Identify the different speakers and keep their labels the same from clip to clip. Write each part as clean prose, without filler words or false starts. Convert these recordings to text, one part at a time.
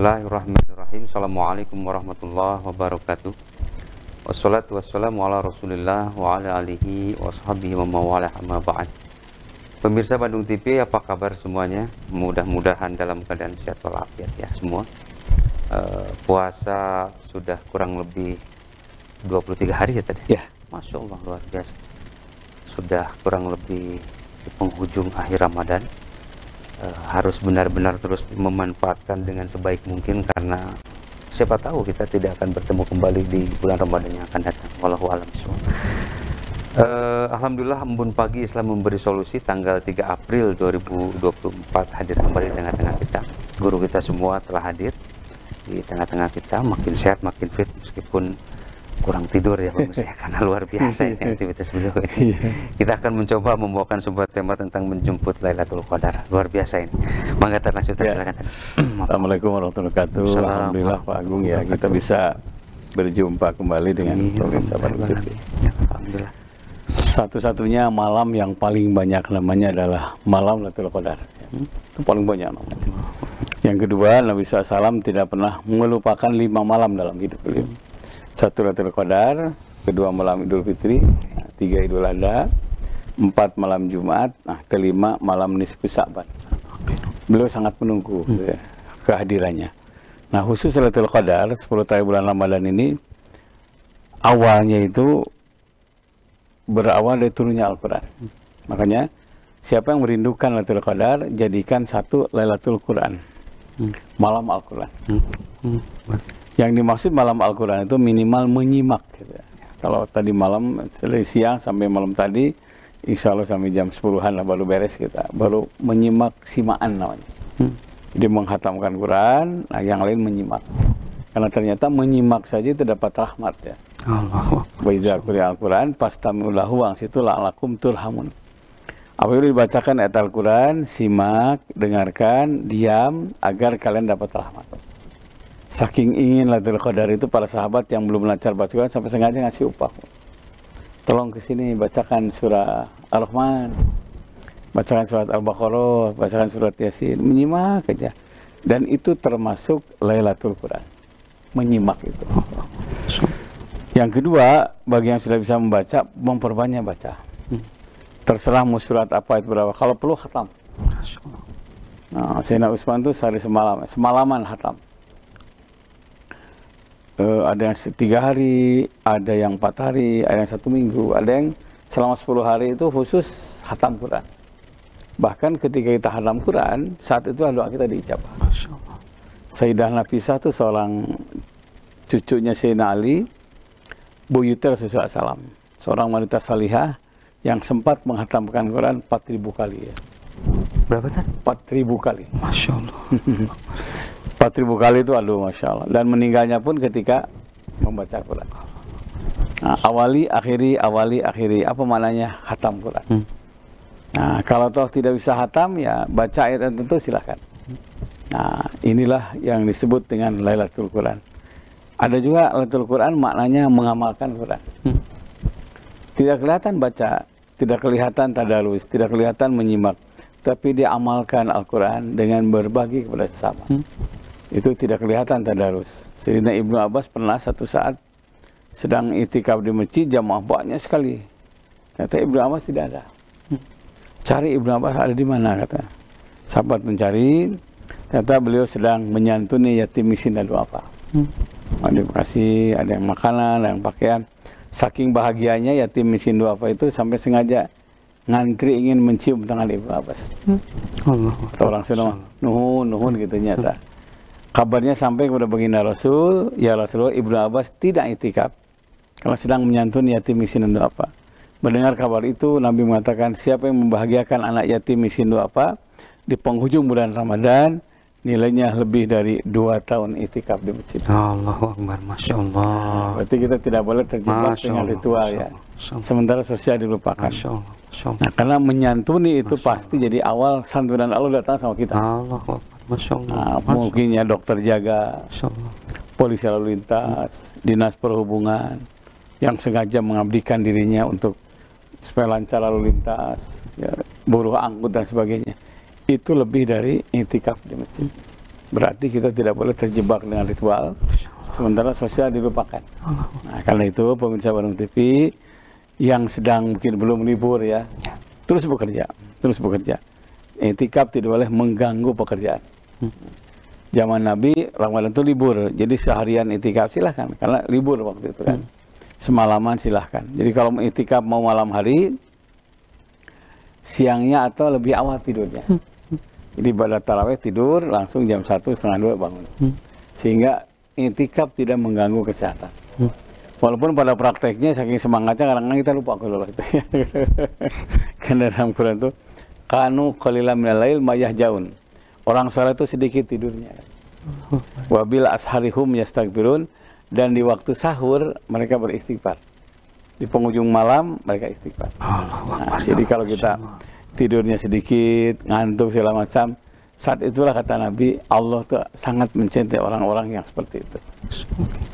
Speaker 1: Bismillahirrahmanirrahim. Assalamualaikum warahmatullahi wabarakatuh. Wassalatu wassalamu ala rasulillah wa ala alihi wa sahbihi wa mawala amma ba'd. Pemirsa Bandung TV, apa kabar semuanya? Mudah-mudahan dalam keadaan sehat walafiat ya semua. Puasa sudah kurang lebih 23 hari ya tadi?
Speaker 2: Ya.
Speaker 1: Masya Allah, luar biasa. Sudah kurang lebih di penghujung akhir Ramadan. Harus benar-benar terus memanfaatkan dengan sebaik mungkin, karena siapa tahu kita tidak akan bertemu kembali di bulan Ramadan yang akan datang. Wallahu a'lam bishawab. Alhamdulillah, Embun Pagi Islam Memberi Solusi tanggal 3 April 2024 hadir kembali di tengah-tengah kita. Guru kita semua telah hadir di tengah-tengah kita, makin sehat, makin fit, meskipun kurang tidur ya pemirsa, karena luar biasa ini aktivitas beliau ini. Kita akan mencoba membawakan sebuah tema tentang menjemput Lailatul Qadar. Luar biasa ini. Mangga terlangsung silakan.
Speaker 2: Assalamualaikum warahmatullahi wabarakatuh. Alhamdulillah Pak Agung ya, kita bisa berjumpa kembali dengan pemirsa Bandung TV.
Speaker 1: Alhamdulillah.
Speaker 2: Satu-satunya malam yang paling banyak namanya adalah malam Lailatul Qadar. Itu paling banyak namanya. Yang kedua, Nabi SAW tidak pernah melupakan 5 malam dalam hidup beliau. 1 Lailatul Qadar, 2 malam Idul Fitri, 3 Idul Adha, 4 malam Jumat, kelima malam Nisfu Sa'ban. Beliau sangat menunggu kehadirannya. Nah, khusus Lailatul Qadar 10 hari bulan Ramadan ini awalnya itu berawal dari turunnya Al-Quran. Makanya siapa yang merindukan Lailatul Qadar, jadikan 1 Lailatul Quran, malam Al-Quran. Yang dimaksud malam Al-Quran itu minimal menyimak gitu. Kalau tadi malam, dari siang sampai malam tadi, insya Allah sampai jam 10-an lah baru beres kita, baru menyimak simaan namanya. Jadi menghatamkan Quran, yang lain menyimak. Karena ternyata menyimak saja itu dapat rahmat ya. Wa idza quri'al Quran fastami'u lahu wa ansitu la'allakum turhamun. Apabila dibacakan ayat Al-Quran, simak, dengarkan, diam, agar kalian dapat rahmat. Saking ingin Lailatul Qadar itu, para sahabat yang belum lancar baca Quran sampai sengaja ngasih upah. Tolong kesini bacakan surah Ar-Rahman, bacakan surat Al-Baqarah, bacakan surat Yasin, menyimak aja. Dan itu termasuk Lailatul Quran, menyimak itu. Yang kedua, bagi yang sudah bisa membaca, memperbanyak baca. Terserah mau surat apa itu berapa, kalau perlu khatam. Nah, Sayyidina Utsman itu sehari semalaman khatam. Ada yang 3 hari, ada yang 4 hari, ada yang 1 minggu, ada yang selama 10 hari itu khusus khatam Quran. Bahkan ketika kita khatam Quran, saat itu doa kita diijabah. Sayyidah Nafisah itu seorang cucunya Sayyidina Ali, buyutnya Rasulullah SAW, seorang wanita salihah yang sempat menghatamkan Quran 4.000 kali ya.
Speaker 1: Berapa tadi?
Speaker 2: 4.000 kali.
Speaker 1: Masya Allah.
Speaker 2: 4.000 kali itu, aduh Masya Allah. Dan meninggalnya pun ketika membaca Quran. Nah, awali, akhiri. Apa maknanya khatam Quran? Nah, kalau toh tidak bisa khatam, ya baca ayat tertentu silahkan. Nah, inilah yang disebut dengan Lailatul Quran. Ada juga Lailatul Quran maknanya mengamalkan Quran. Tidak kelihatan baca, tidak kelihatan tadarus, tidak kelihatan menyimak, tapi dia amalkan Al-Quran dengan berbagi kepada sesama. Itu tidak kelihatan tadarus. Sayyidina Ibnu Abbas pernah satu saat sedang itikaf di masjid, jamaah banyak sekali. Kata Ibnu Abbas tidak ada. Cari Ibnu Abbas ada di mana, kata. Sahabat mencari, kata beliau sedang menyantuni yatim miskin dan apa. Ada kasih, ada yang makanan, ada yang pakaian. Saking bahagianya yatim miskin apa itu sampai sengaja ngantri ingin mencium tangan Ibnu Abbas. Orang sudah nuhun gitu nyata. Kabarnya sampai kepada baginda Rasul, ya Rasulullah, Ibnu Abbas tidak itikaf karena sedang menyantun yatim miskin apa. Mendengar kabar itu, Nabi mengatakan, siapa yang membahagiakan anak yatim miskin apa di penghujung bulan Ramadan, nilainya lebih dari 2 tahun itikaf di masjid.
Speaker 1: Allahu Akbar, Masya Allah.
Speaker 2: Berarti kita tidak boleh terjebak dengan ritual ya. Sementara sosial dilupakan. Nah, karena menyantuni itu pasti jadi awal santunan Allah datang sama kita.
Speaker 1: Allahu Akbar, Masya Allah.
Speaker 2: Nah, mungkin ya dokter jaga, polisi lalu lintas, dinas perhubungan yang sengaja mengabdikan dirinya untuk supaya lancar lalu lintas, ya, buruh angkut dan sebagainya. Itu lebih dari itikaf di masjid. Berarti kita tidak boleh terjebak dengan ritual, sementara sosial dilupakan. Nah, karena itu pemirsa Bandung TV yang sedang mungkin belum libur ya, terus bekerja, terus bekerja. Iktikaf tidak boleh mengganggu pekerjaan. Zaman Nabi Ramadan itu libur, jadi seharian iktikaf silahkan, karena libur waktu itu kan. Semalaman silahkan. Jadi kalau iktikaf mau malam hari, siangnya atau lebih awal tidurnya. Jadi pada tarawih tidur langsung jam 1, setengah 2 bangun. Sehingga iktikaf tidak mengganggu kesehatan. Walaupun pada prakteknya saking semangatnya kadang-kadang kita lupa kalau itu. Karena dalam Quran itu kanu qalilan minal lail mayahjaun. Orang saleh itu sedikit tidurnya. Wabil asharihum yastaghfirun, dan di waktu sahur mereka beristighfar. Di penghujung malam mereka istighfar. Nah, jadi kalau kita tidurnya sedikit, ngantuk segala macam, saat itulah kata Nabi, Allah tuh sangat mencintai orang-orang yang seperti itu.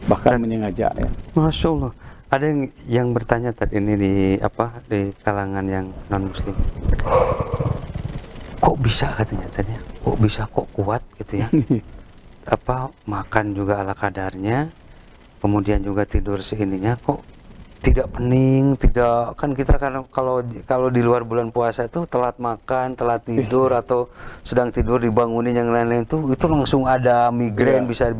Speaker 2: Bahkan menyengaja ya.
Speaker 1: Masya Allah. Ada yang bertanya tadi ini di kalangan yang non muslim. Kok bisa katanya tadi? Kok bisa kok kuat gitu ya? Makan juga ala kadarnya, kemudian juga tidur seininya, kok tidak pening, tidak, kan kita kan kalau di luar bulan puasa itu telat makan, telat tidur atau sedang tidur dibangunin yang lain-lain itu langsung ada migrain bisa.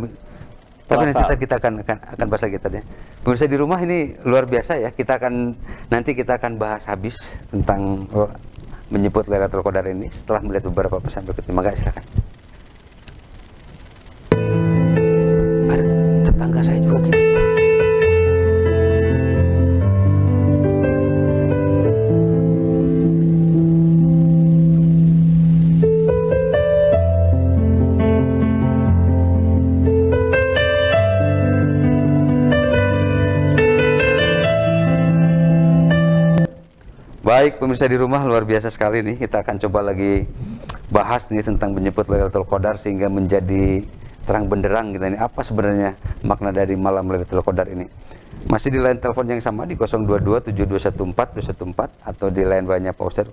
Speaker 1: Tapi nanti kita akan bahas lagi tadi. Pemirsa di rumah ini luar biasa ya. Nanti kita akan bahas habis tentang menyebut Lailatul Qadar ini setelah melihat beberapa pesan berikut ini. Maka silakan. Ada tetangga saya juga gitu. Baik, pemirsa di rumah, luar biasa sekali nih. Kita akan coba lagi bahas nih tentang menyebut Lailatul Qadar sehingga menjadi terang benderang gitu. Ini apa sebenarnya makna dari malam Lailatul Qadar ini? Masih di line telepon yang sama di 022-7214-214 atau di line banyak Pak Ustadz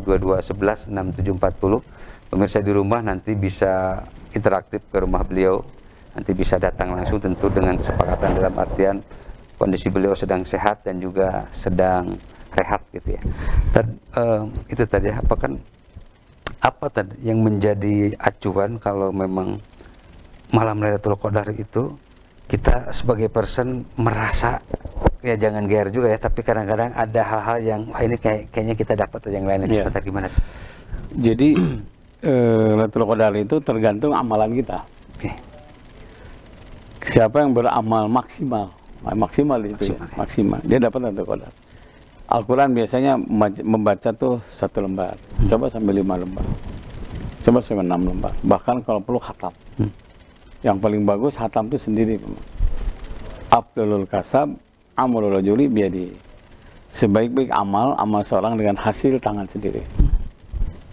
Speaker 1: 081-2211-6740. Pemirsa di rumah nanti bisa interaktif ke rumah beliau. Nanti bisa datang langsung, tentu dengan kesepakatan dalam artian kondisi beliau sedang sehat dan juga sedang rehat gitu ya. Itu tadi apa tadi yang menjadi acuan kalau memang malam Lailatul Qadar itu kita sebagai person merasa ya, jangan GR juga ya, tapi kadang-kadang ada hal-hal yang wah ini kayaknya kita dapat yang lain.
Speaker 2: Ya.
Speaker 1: Gimana?
Speaker 2: Jadi Lailatul Qadar itu tergantung amalan kita.
Speaker 1: Okay.
Speaker 2: Siapa yang beramal maksimal di situ ya, maksimal, dia dapat Lailatul Qadar. Al-Quran biasanya membaca tuh 1 lembar, coba sampai 5 lembar, coba sampai 6 lembar, bahkan kalau perlu khatam. Yang paling bagus khatam itu sendiri. Afdalul kasab amalul rajuli biyadi. Sebaik-baik amal seorang dengan hasil tangan sendiri,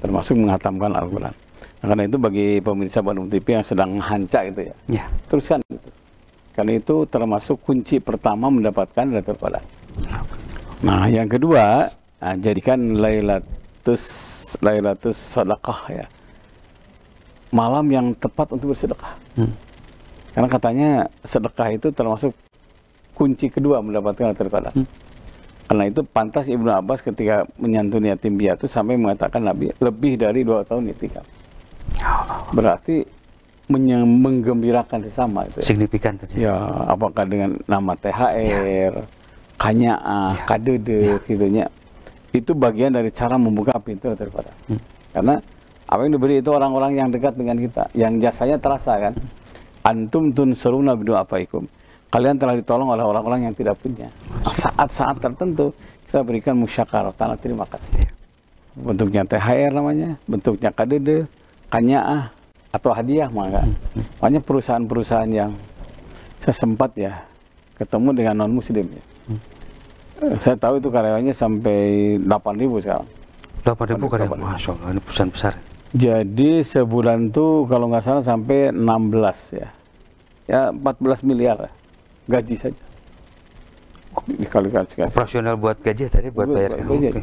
Speaker 2: termasuk menghatamkan Al-Quran. Nah, karena itu bagi pemirsa Bandung TV yang sedang hancak itu ya, teruskan itu. Karena itu termasuk kunci pertama mendapatkan Lailatul Qadar. Nah, yang kedua, jadikan Lailatus sedekah ya. Malam yang tepat untuk bersedekah. Karena katanya sedekah itu termasuk kunci kedua mendapatkan Lailatul Qadar. Karena itu pantas Ibnu Abbas ketika menyantuni yatim piatu sampai mengatakan Nabi lebih dari 2 tahun iktikaf. Berarti menggembirakan sesama itu.
Speaker 1: Signifikan tadi.
Speaker 2: Ya, apakah dengan nama THR, Kanyaah, kadede, gitunya. Itu bagian dari cara membuka pintu Lailatul Qadar. Karena apa yang diberi itu orang-orang yang dekat dengan kita, yang jasanya terasa kan. Antum tunsuruna bidu'afaikum. Kalian telah ditolong oleh orang-orang yang tidak punya. Saat-saat tertentu kita berikan musyakarah, tanda terima kasih. Bentuknya THR namanya, bentuknya kadede, kanyaah, atau hadiah maka. Makanya perusahaan-perusahaan yang saya sempat ya ketemu dengan non-muslim ya. Saya tahu itu karyawannya sampai 8.000 sekarang.
Speaker 1: 8.000 karyawan, Masya Allah, ini perusahaan besar.
Speaker 2: Jadi sebulan tuh kalau nggak salah sampai 16 ya. Ya 14 miliar gaji saja. Dikalikan sekali.
Speaker 1: Operasional buat gaji tadi, buat bayar.
Speaker 2: Gaji.
Speaker 1: Oke,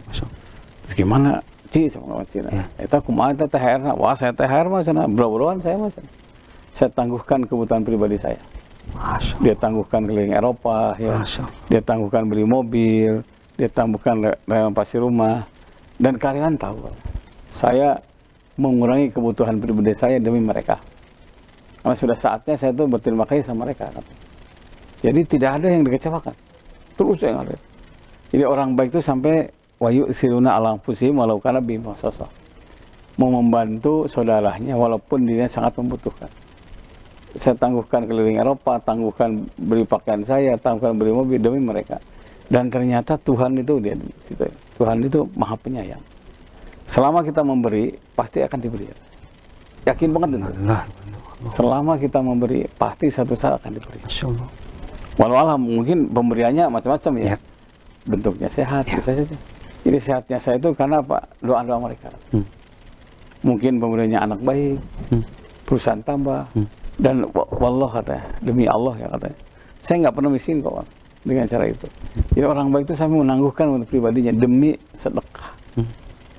Speaker 2: Terus gimana Ci sama Cina. Eta kumaha teh THR na? Wah, saya THR mah cenah, bro-broan saya mah cenah. Saya tangguhkan kebutuhan pribadi saya. Dia tangguhkan keliling Eropa, ya. Dia tangguhkan beli mobil, dia tangguhkan renovasi rumah, dan karyawan tahu. Saya mengurangi kebutuhan pribadi saya demi mereka. Karena sudah saatnya saya itu berterima kasih sama mereka. Jadi tidak ada yang dikecewakan. Terus yang ada. Jadi orang baik itu sampai wayu siruna alam fusi walau kana bima sosok. Mau membantu saudaranya walaupun dia sangat membutuhkan. Saya tangguhkan keliling Eropa, tangguhkan beli pakaian saya, tangguhkan beli mobil demi mereka. Dan ternyata Tuhan itu dia di situ. Tuhan itu Maha Penyayang. Selama kita memberi, pasti akan diberi. Yakin banget itu. Selama kita memberi, pasti satu saat akan diberi. Walau alam mungkin pemberiannya macam-macam ya. Bentuknya sehat, bisa saja. Jadi sehatnya saya itu karena apa? Doa-doa mereka. Mungkin pemberiannya anak baik, perusahaan tambah, dan wallah katanya, demi Allah ya katanya, saya nggak pernah miskin kok dengan cara itu. Jadi orang baik itu sampai menangguhkan untuk pribadinya demi sedekah.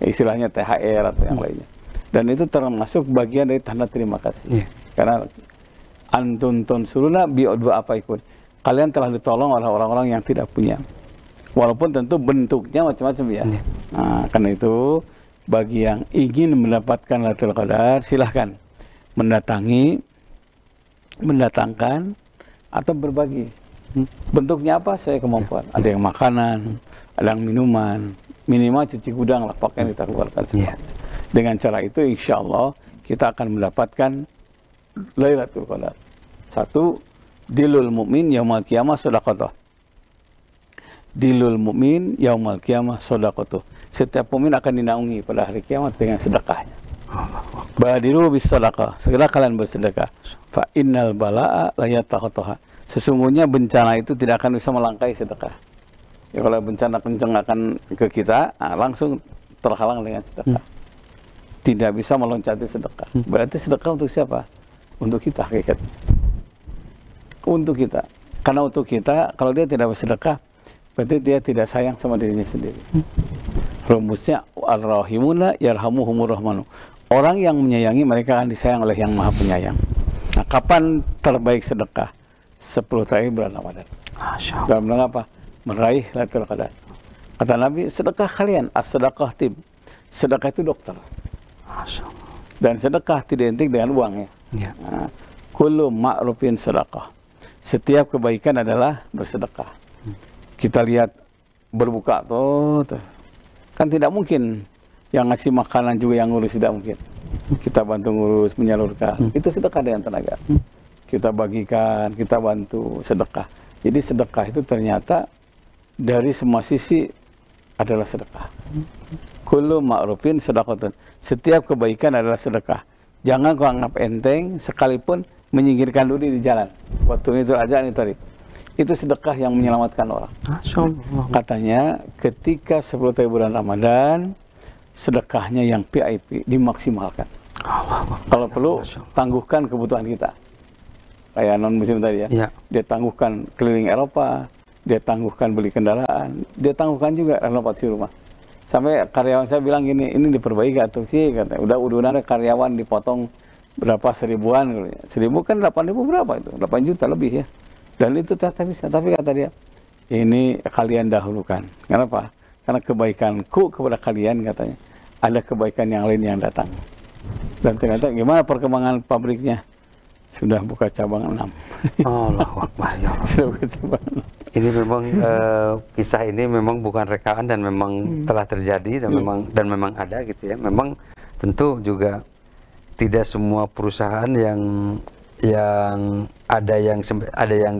Speaker 2: Istilahnya THR atau yang lainnya. Dan itu termasuk bagian dari tanda terima kasih. Karena antun suruna bi dua apa ikut. Kalian telah ditolong oleh orang-orang yang tidak punya. Walaupun tentu bentuknya macam-macam ya. Nah, karena itu bagi yang ingin mendapatkan Lailatul Qadar silahkan mendatangkan atau berbagi. Bentuknya apa? Saya kemampuan. Ada yang makanan, ada yang minuman, minimal cuci gudang lah pakaian kita keluarkan semua. Dengan cara itu insya Allah kita akan mendapatkan Lailatul Qadar. Satu, dilul mu'min yaumal qiyamah sedaqatuh. Dilul mu'min yaumal qiyamah sedaqatuh. Setiap mukmin akan dinaungi pada hari kiamat dengan sedekahnya. Badiru bis sedekah. Segera kalian bersedekah. Fa innal balaa la yataqatuha. Sesungguhnya bencana itu tidak akan bisa melangkai sedekah. Ya kalau bencana kencang akan ke kita, langsung terhalang dengan sedekah. Tidak bisa meloncati sedekah. Berarti sedekah untuk siapa? Untuk kita hakikat. Untuk kita. Karena untuk kita, kalau dia tidak bersedekah, berarti dia tidak sayang sama dirinya sendiri. Rumusnya ar-rahimuna yarhamuhumur rahmanu. Orang yang menyayangi mereka akan disayang oleh yang Maha Penyayang. Nah, kapan terbaik sedekah? 10 terakhir bulan Ramadan. Dalam rangka apa? Meraih Lailatul Qadar. Kata Nabi, sedekah kalian as-sedekah tib. Sedekah itu dokter. Dan sedekah tidak identik dengan uang ya. Nah, kullu ma'rufin sedekah. Setiap kebaikan adalah bersedekah. Kita lihat berbuka tuh. Kan tidak mungkin yang ngasih makanan juga yang ngurus, tidak mungkin. Kita bantu ngurus, menyalurkan. Itu sedekah dengan tenaga. Kita bagikan, kita bantu, sedekah. Jadi sedekah itu ternyata dari semua sisi adalah sedekah. Kullu ma'rufin sedekatun. Setiap kebaikan adalah sedekah. Jangan kau anggap enteng sekalipun menyingkirkan duri di jalan. Waktu itu aja nih tarik. Itu sedekah yang menyelamatkan orang. Katanya ketika 10 bulan Ramadan, sedekahnya yang VIP dimaksimalkan. Kalau perlu, tangguhkan kebutuhan kita. Kayak non-muslim tadi ya. Dia tangguhkan keliling Eropa, dia tangguhkan beli kendaraan, dia tangguhkan juga renovasi rumah. Sampai karyawan saya bilang gini, ini diperbaiki atau sih? Katanya, udah ada karyawan dipotong berapa seribuan. 1000 kan 8.000 berapa itu? 8 juta lebih ya. Dan itu ternyata bisa, tapi kata dia, ini kalian dahulukan. Kenapa? Karena kebaikanku kepada kalian katanya, ada kebaikan yang lain yang datang. Dan ternyata gimana perkembangan pabriknya? Sudah buka cabang 6.
Speaker 1: Allahu Akbar.
Speaker 2: Sudah buka cabang 6.
Speaker 1: Ini memang kisah ini memang bukan rekaan dan memang telah terjadi dan memang ada gitu ya. Memang tentu juga tidak semua perusahaan yang ada yang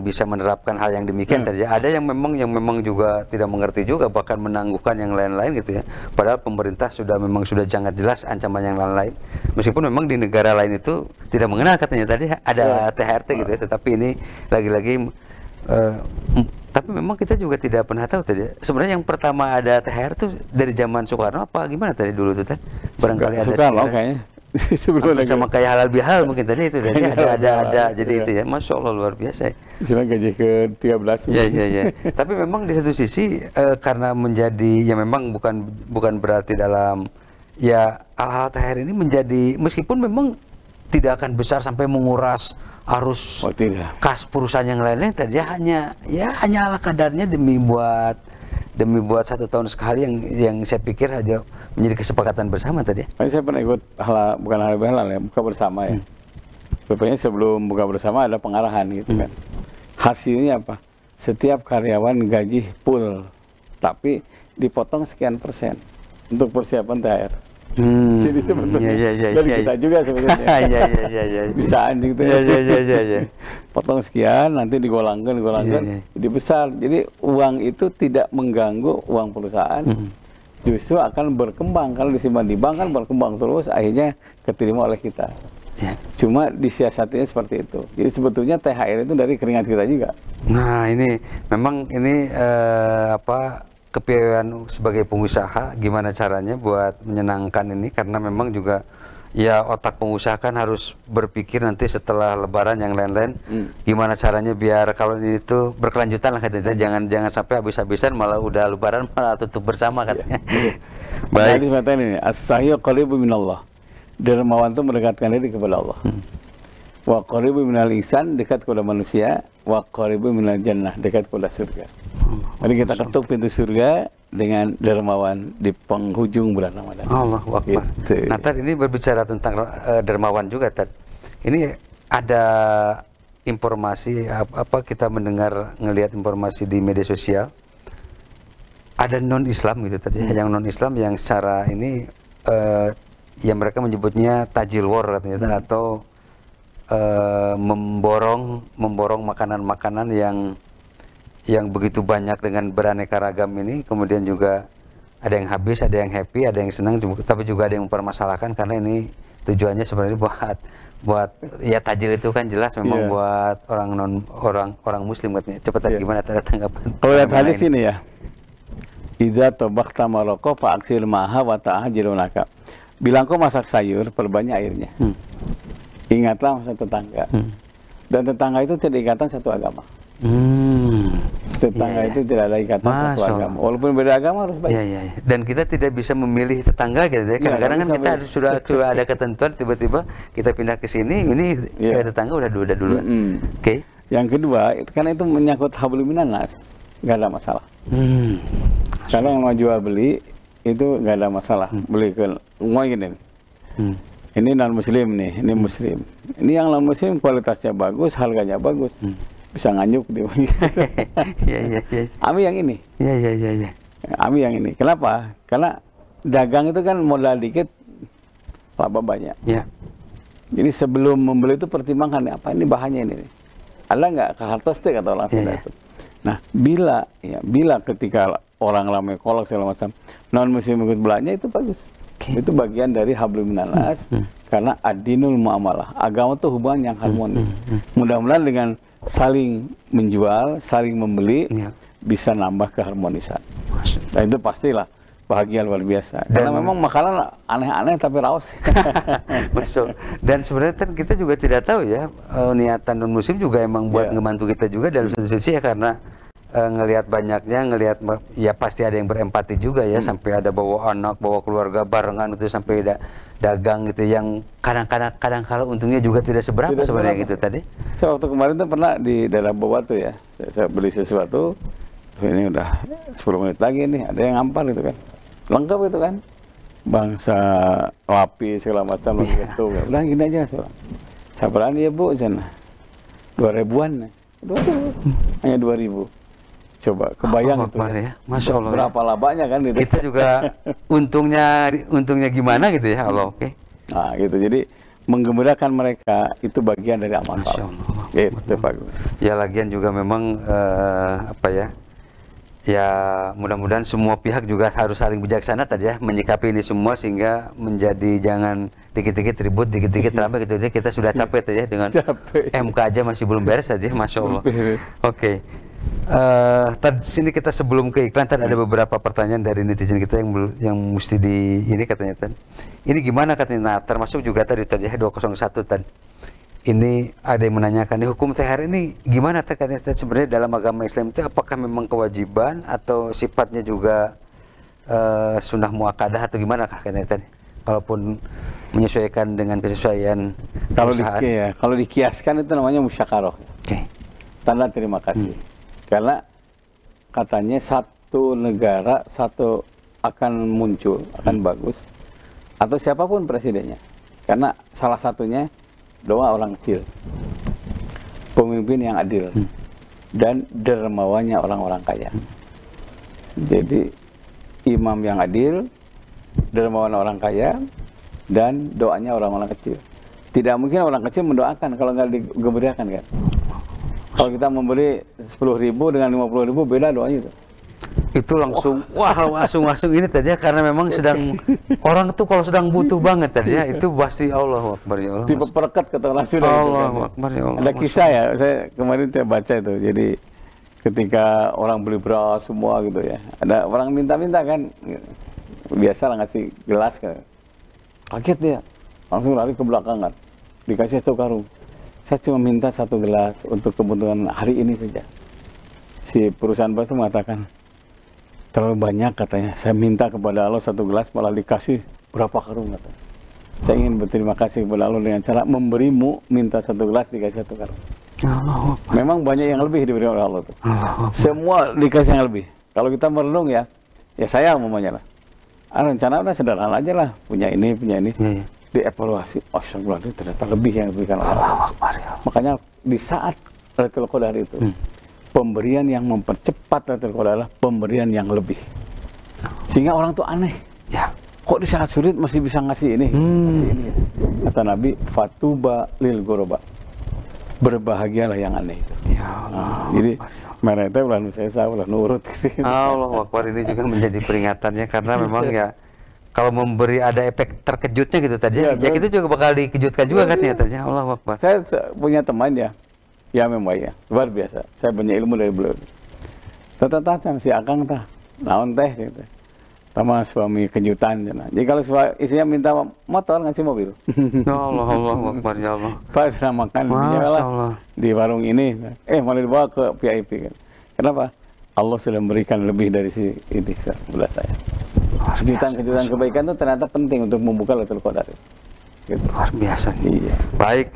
Speaker 1: bisa menerapkan hal yang demikian terjadi. Ada yang memang juga tidak mengerti juga, bahkan menangguhkan yang lain-lain gitu ya. Padahal pemerintah sudah sangat jelas ancaman yang lain-lain. Meskipun memang di negara lain itu tidak mengenal katanya tadi ada THRT gitu ya, tetapi ini lagi-lagi tapi memang kita juga tidak pernah tahu tadi. Sebenarnya yang pertama ada THR itu dari zaman Soekarno apa gimana tadi dulu tuh tadi? Barangkali ada
Speaker 2: kayaknya. Sebelum
Speaker 1: sama kayak halal bihalal mungkin tadi itu tadi ada jadi itu ya, Masya Allah luar biasa.
Speaker 2: Istilah gaji ke-13.
Speaker 1: Ya. Tapi memang di satu sisi karena menjadi ya memang bukan berarti dalam ya hal-hal THR ini menjadi, meskipun memang tidak akan besar sampai menguras arus kas perusahaan yang lain-lain, tadi hanya ala kadarnya demi buat 1 tahun sekali yang saya pikir aja menjadi kesepakatan bersama tadi.
Speaker 2: Saya pernah ikut bukan halal ya, buka bersama ya. Pokoknya sebelum buka bersama ada pengarahan gitu kan. Hasilnya apa? Setiap karyawan gaji full, tapi dipotong sekian persen untuk persiapan THR. Jadi sebetulnya dari kita juga sebetulnya bisa anjing tuh. Potong sekian, nanti digolangkan, jadi besar. Jadi uang itu tidak mengganggu uang perusahaan, justru akan berkembang. Kalau disimpan di bank kan berkembang terus, akhirnya keterima oleh kita. Cuma disiasatinya seperti itu. Jadi sebetulnya THR itu dari keringat kita juga.
Speaker 1: Nah ini memang ini kepiawaian sebagai pengusaha, gimana caranya buat menyenangkan ini, karena memang juga ya otak pengusaha kan harus berpikir nanti setelah Lebaran yang lain-lain, gimana caranya biar kalau ini itu berkelanjutan lah katanya, jangan sampai habis-habisan malah udah Lebaran malah tutup bersama katanya.
Speaker 2: Baik. Ini as-sahih qaribu minallah. Dermawan itu mendekatkan diri kepada Allah. Wa qaribu minal ihsan, dekat kepada manusia. Wa qaribu minal jannah, dekat kepada surga. Mari kita ketuk pintu surga dengan dermawan di penghujung bulan Ramadan.
Speaker 1: Allahu Akbar. Gitu. Nah, Tad, ini berbicara tentang dermawan juga, Tad. Ini ada informasi kita ngelihat informasi di media sosial. Ada non-Islam gitu tadi, yang non-Islam yang secara ini yang mereka menyebutnya tajil war katanya, atau memborong makanan-makanan yang begitu banyak dengan beraneka ragam ini, kemudian juga ada yang habis, ada yang happy, ada yang senang, tapi juga ada yang mempermasalahkan karena ini tujuannya sebenarnya buat ya tajil itu kan jelas memang buat orang muslim katanya. Cepat gimana tanggapan?
Speaker 2: Kalau lihat hadis ini ya, idza tabaqta maraqo fa aksir maha wa ta'ajilunaka. Bilang kau masak sayur, perbanyak airnya. Ingatlah masa tetangga. Dan tetangga itu tidak ikatan satu agama. Tetangga itu tidak ada ikatan satu agama. Walaupun beda agama harus baik.
Speaker 1: Dan kita tidak bisa memilih tetangga gitu ya. Kadang-kadang kan kita sudah ada ketentuan, tiba-tiba kita pindah ke sini, ini tetangga udah dulu. Oke.
Speaker 2: Yang kedua, karena itu menyangkut hablum minan nas, nggak ada masalah. Karena yang mau jual beli itu nggak ada masalah. Beli ke rumah gini. Ini non muslim nih, ini muslim. Ini yang non muslim kualitasnya bagus, harganya bagus. Bisa nganyuk dia. Ami yang ini. Ami yang ini. Kenapa? Karena dagang itu kan modal dikit, laba banyak. Jadi sebelum membeli itu pertimbangkan apa ini bahannya ini. Ada nggak kartostik atau langsung itu. Nah, bila ketika orang ramai kolak segala macam, non muslim ikut belanja itu bagus. Itu bagian dari hablum minan nas, karena adinul muamalah. Agama itu hubungan yang harmonis. Mudah-mudahan dengan saling menjual, saling membeli, bisa nambah keharmonisan. Dan itu pastilah bahagia luar biasa. Karena memang makanan aneh-aneh tapi raos.
Speaker 1: Betul. Dan sebenarnya kan kita juga tidak tahu ya, niatan non muslim juga emang buat ngebantu kita juga dalam satu sisi ya, karena ngelihat ya pasti ada yang berempati juga ya, sampai ada bawa anak, bawa keluarga barengan itu, sampai dagang gitu yang kadang-kadang kalau untungnya juga tidak seberapa sebenarnya gitu tadi.
Speaker 2: Saya waktu kemarin tuh pernah di daerah Bawatu ya, saya beli sesuatu, ini udah 10 menit lagi nih, ada yang ngampar gitu kan, lengkap itu kan, bangsa wapi segala macam gitu. Udah gini aja saya berani ya Bu, sana 2.000-an, hanya 2.000. Coba kebayang itu
Speaker 1: ya. Masya Allah
Speaker 2: berapa labanya kan gitu.
Speaker 1: Kita juga untungnya gimana gitu ya Allah.
Speaker 2: Nah gitu, jadi menggembirakan mereka itu bagian dari amal.
Speaker 1: Masya Allah.
Speaker 2: Gitu, Pak.
Speaker 1: Ya lagian juga memang ya mudah-mudahan semua pihak juga harus saling bijaksana tadi ya, menyikapi ini semua sehingga menjadi jangan dikit-dikit ribut, dikit-dikit ramai gitu ya. Kita sudah capek tadi ya dengan MK aja masih belum beres tadi, Masya Allah. Oke. Tadi sini kita sebelum ke iklan tadi ada beberapa pertanyaan dari netizen kita yang mesti ini katanya ini gimana katanya, nah termasuk juga tadi ya 201 tadi ini ada yang menanyakan nih, hukum THR ini gimana katanya sebenarnya dalam agama Islam itu apakah memang kewajiban atau sifatnya juga sunnah muakkadah atau gimana katanya tadi? kalaupun menyesuaikan dengan kesesuaian perusahaan.
Speaker 2: Kalau dikiaskan itu namanya musyakarah. Tanda terima kasih. Karena katanya satu negara satu akan muncul, akan bagus, atau siapapun presidennya. Karena salah satunya doa orang kecil, pemimpin yang adil, dan dermawannya orang-orang kaya. Jadi imam yang adil, dermawan orang kaya, dan doanya orang-orang kecil. Tidak mungkin orang kecil mendoakan kalau nggak digeberdakan kan. Kalau kita memberi 10.000 dengan 50.000 beda doanya itu.
Speaker 1: Itu langsung langsung ini tadi ya, karena memang sedang orang tuh kalau sedang butuh banget tadi ya, itu pasti Allahu Akbar ya Allah.
Speaker 2: Tipe perekat kata orang Sunda.
Speaker 1: Allahu Akbar ya Allah.
Speaker 2: Ada kisah ya, saya kemarin saya baca itu. Jadi ketika orang beli beras semua gitu ya, ada orang minta-minta kan, biasa lah ngasih gelas kan. Kaget dia, langsung lari ke belakangan, dikasih 1 karung. Saya cuma minta 1 gelas untuk kebutuhan hari ini saja. Si perusahaan beras itu mengatakan, terlalu banyak katanya. Saya minta kepada Allah 1 gelas malah dikasih berapa karung katanya. Saya ingin berterima kasih kepada Allah dengan cara memberimu minta 1 gelas dikasih 1 karung. Memang banyak yang lebih diberi oleh Allah tuh. Semua dikasih yang lebih. Kalau kita merenung ya saya umumnya lah. Rencana udah sederhana aja lah, punya ini. Dievaluasi, astagfirullahaladzim, ternyata lebih yang diberikan oleh Allah. Makanya di saat Lailatul Qadar itu, pemberian yang mempercepat Lailatul Qadar adalah pemberian yang lebih. Sehingga orang tuh aneh. Ya, kok di saat sulit masih bisa ngasih ini? Ngasih ini. Kata Nabi, fatuba lil ghuraba. Berbahagialah yang aneh itu. Ya Allah. Jadi mereka ulah nusesa, ulah nurut.
Speaker 1: Allah Akbar, ini juga menjadi peringatannya karena memang ya kalau memberi ada efek terkejutnya gitu tadi ya kita juga bakal dikejutkan juga katanya tadi. Allah Akbar.
Speaker 2: Saya punya teman ya memang ya luar biasa. Saya banyak ilmu dari beliau. Tata si Akang naon teh gitu. Sama suami kejutan. Jadi kalau istrinya minta motor ngasih mobil.
Speaker 1: Allah Akbar ya Allah.
Speaker 2: Pas makan di warung ini, malah dibawa ke VIP kan. Kenapa? Allah sudah memberikan lebih dari ini sebelah saya. Kejutan kebaikan itu ternyata penting untuk membuka Lailatul Qadar.
Speaker 1: Gitu. Luar biasa.
Speaker 2: Iya.
Speaker 1: Baik.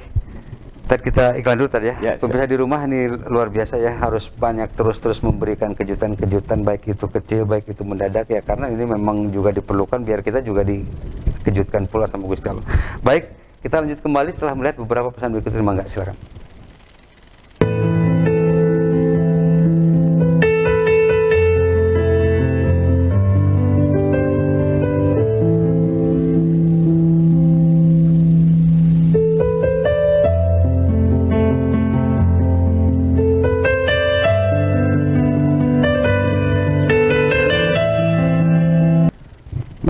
Speaker 1: Tadi kita iklan dulu tadi ya. Pemirsa di rumah ini luar biasa ya, harus banyak terus memberikan kejutan-kejutan, baik itu kecil, baik itu mendadak ya, karena ini memang juga diperlukan biar kita juga dikejutkan pula sama Gusti Allah. Baik, kita lanjut kembali setelah melihat beberapa pesan berikut ini. Mangga, silakan.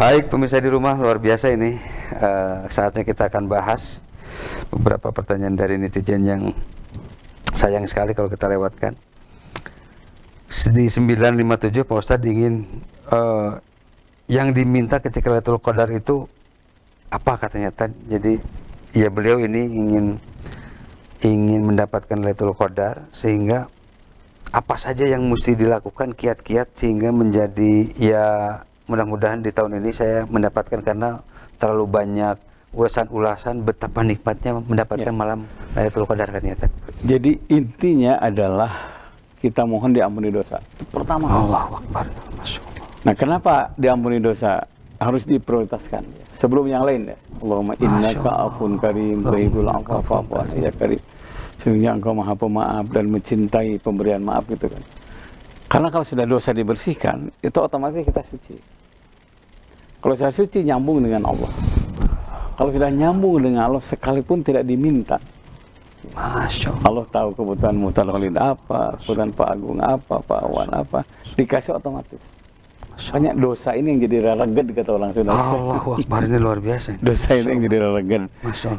Speaker 1: Baik, pemirsa di rumah, luar biasa ini. Saatnya kita akan bahas beberapa pertanyaan dari netizen yang sayang sekali kalau kita lewatkan. Di 957 Pak Ustadz ingin yang diminta ketika Lailatul Qadar itu apa katanya? Jadi ya beliau ini ingin mendapatkan Lailatul Qadar, sehingga apa saja yang mesti dilakukan kiat-kiat sehingga menjadi ya mudah-mudahan di tahun ini saya mendapatkan, karena terlalu banyak ulasan-ulasan betapa nikmatnya mendapatkan malam Lailatul Qadar kan ya.
Speaker 2: Jadi intinya adalah kita mohon diampuni dosa. Itu pertama.
Speaker 1: Allahu Akbar.
Speaker 2: Nah, kenapa diampuni dosa harus diprioritaskan sebelum yang lain ya? Allahumma innaka afun karim tuhibbul afwa fa'fu anni ya karim. Sehingga engkau maha pemaaf dan mencintai pemberian maaf gitu kan. Karena kalau sudah dosa dibersihkan, itu otomatis kita suci. Kalau sudah suci, nyambung dengan Allah. Kalau sudah nyambung dengan Allah, sekalipun tidak diminta,
Speaker 1: Masya Allah.
Speaker 2: Allah tahu kebutuhan Muhtar Khalid apa, kebutuhan Pak Agung apa, Pak Awan apa, dikasih otomatis. Makanya dosa ini yang jadi raragan kata orang Sunda.
Speaker 1: Allahu Akbar, ini luar biasa.
Speaker 2: Dosa ini yang jadi raragan.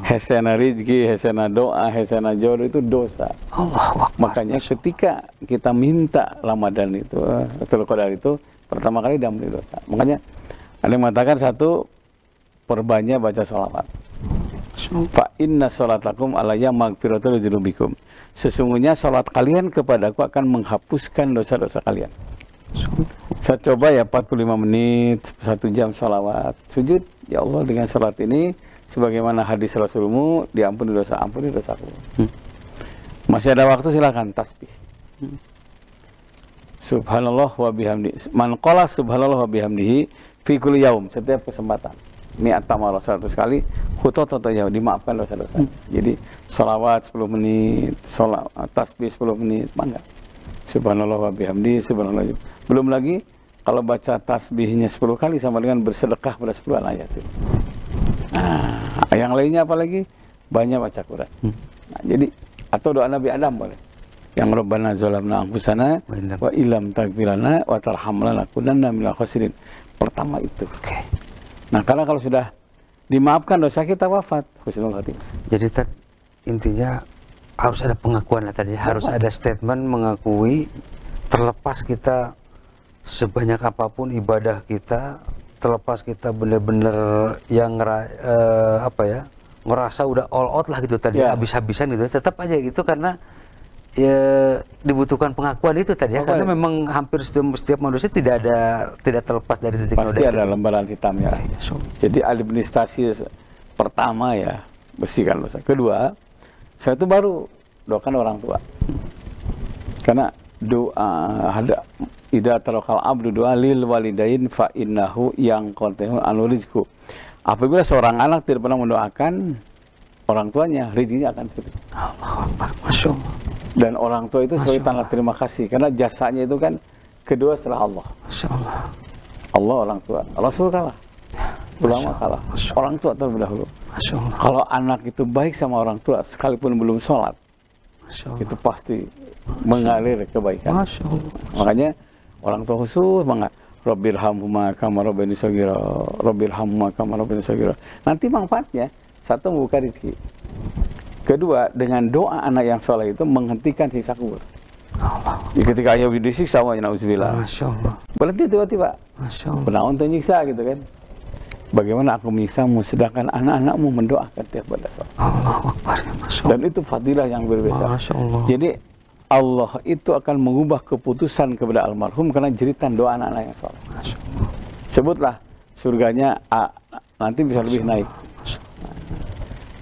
Speaker 2: Hesena rizki, hesena doa, hesena jodoh itu dosa.
Speaker 1: Allahu Akbar.
Speaker 2: Makanya ketika kita minta Ramadan itu, Lailatul Qadar itu, pertama kali diampuni dosa. Makanya ada yang mengatakan satu, perbanyak baca sholawat. Fa inna sholatakum alayya maghfiratul dzunubikum. Sesungguhnya sholat kalian kepadaku akan menghapuskan dosa-dosa kalian. Saya coba ya 45 menit, 1 jam sholawat, sujud ya Allah dengan sholat ini sebagaimana hadis Rasulmu, diampuni dosaku. Masih ada waktu, silakan tasbih. Subhanallah wa bihamdihi. Man qala subhanallah wa bihamdihi fi kulli yaum, setiap kesempatan. Mi'ata marrah, 100 kali, khutot atau jauh, dimaafkan dosa-dosa. Jadi sholawat 10 menit, tasbih 10 menit, mangga. Subhanallah wa bihamdihi, subhanallah. Belum lagi kalau baca tasbihnya 10 kali sama dengan bersedekah pada 10 ayat itu. Nah, yang lainnya apalagi? Banyak baca Quran. Nah, jadi atau doa Nabi Adam boleh. Yang Rabbana zalamna anfusana wa illam taghfir lana wa tarhamna lanakunanna minal khasirin. Pertama itu. Nah, karena kalau sudah dimaafkan dosa kita, wafat husnul khatimah.
Speaker 1: Jadi intinya harus ada pengakuan lah tadi, harus ada statement mengakui, terlepas kita sebanyak apapun ibadah kita, terlepas kita benar-benar yang ngerasa udah all out lah gitu tadi, habis-habisan gitu, tetap aja gitu karena ya dibutuhkan pengakuan itu tadi ya, karena memang hampir setiap manusia tidak terlepas dari titik noda.
Speaker 2: Pasti ada lembaran hitam ya. Jadi administrasi pertama ya bersihkan dosa. Kedua, saya itu baru doakan orang tua. Karena doa ada idza tarakal abdu doa lil walidain fa innahu yang qatihun anu rizqu. Apabila seorang anak tidak pernah mendoakan orang tuanya, rezekinya akan sulit.
Speaker 1: Allahu Akbar, Masya Allah.
Speaker 2: Dan orang tua itu sebagai tanda terima kasih karena jasanya itu kan kedua setelah Allah.
Speaker 1: Masya Allah.
Speaker 2: Allah orang tua, Rasul kalah, ulama kalah, orang tua terlebih dahulu.
Speaker 1: Masya Allah. Kalau
Speaker 2: anak itu baik sama orang tua sekalipun belum sholat, itu pasti mengalir kebaikan.
Speaker 1: Masya Allah.
Speaker 2: Makanya orang tua khusus banget. Rabbirhamhuma kama rabbayani shaghira, Rabbirhamhuma kama rabbayani shaghira. Nanti manfaatnya satu membuka rezeki. Kedua, dengan doa anak yang soleh itu menghentikan siksa kubur. Jadi ketika ayah disiksa, na'udzubillah.
Speaker 1: Masya Allah.
Speaker 2: Berhenti tiba-tiba.
Speaker 1: Masya Allah.
Speaker 2: Pernah untuk nyiksa gitu kan. Bagaimana aku menyiksamu sedangkan anak-anakmu mendoakan tiap pada sholat.
Speaker 1: Allahu Akbar. Masya Allah.
Speaker 2: Dan itu fadilah yang berbeda.
Speaker 1: Masya Allah.
Speaker 2: Jadi Allah itu akan mengubah keputusan kepada almarhum karena jeritan doa anak-anak yang soleh.
Speaker 1: Masya Allah.
Speaker 2: Sebutlah surganya nanti bisa lebih naik.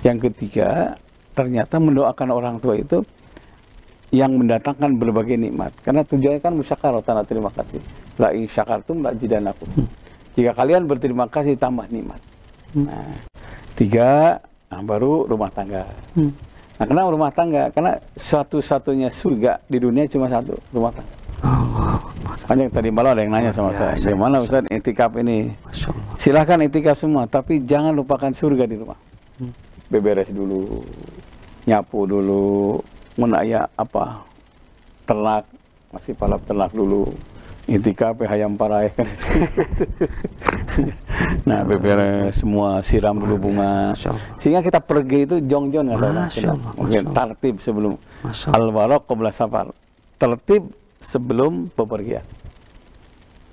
Speaker 2: Yang ketiga, ternyata mendoakan orang tua itu yang mendatangkan berbagai nikmat. Karena tujuannya kan musyakarah, tanda terima kasih. La in syakartum la zidanakum. Jika kalian berterima kasih tambah nikmat. Nah, tiga, baru rumah tangga. Nah, kenapa rumah tangga? Karena satu-satunya surga di dunia cuma satu, rumah tangga. Hanya tadi malam ada yang nanya sama saya, bagaimana Ustaz itikaf ini? Silahkan itikaf semua, tapi jangan lupakan surga di rumah. Beberes dulu, nyapu dulu, menaya ternak, masih palap ternak dulu, itikaf hayam parai kan. Nah, beberes semua, siram dulu bunga, sehingga kita pergi itu jong-jong mungkin tertib sebelum al-waraq qabla safar, tertib sebelum bepergian.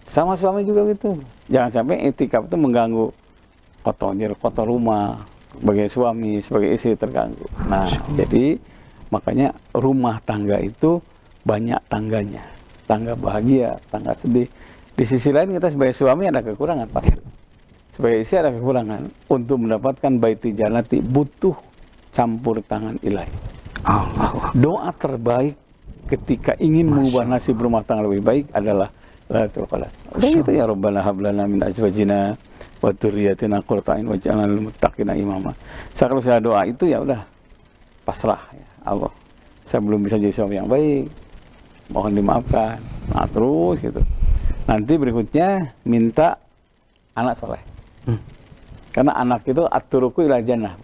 Speaker 2: Sama suami juga gitu, jangan sampai itikaf itu mengganggu kotor rumah. Sebagai suami, sebagai istri terganggu. Nah, jadi makanya rumah tangga itu banyak tangganya. Tangga bahagia, tangga sedih. Di sisi lain kita sebagai suami ada kekurangan pasti. Sebagai istri ada kekurangan. Untuk mendapatkan baiti janati butuh campur tangan ilahi. Doa terbaik ketika ingin mengubah nasib rumah tangga lebih baik adalah Lailatul Qadar. Dan itu ya Rabbana hablana min azwajina wa dzurriyyatina qurrata a'yun waj'alna lil muttaqina imama. Saya kalau saya doa itu ya udah pasrah ya Allah. Saya belum bisa jadi suami yang baik. Mohon dimaafkan. Nah, terus gitu. Nanti berikutnya minta anak soleh. Karena anak itu at-turuqu ila jannah.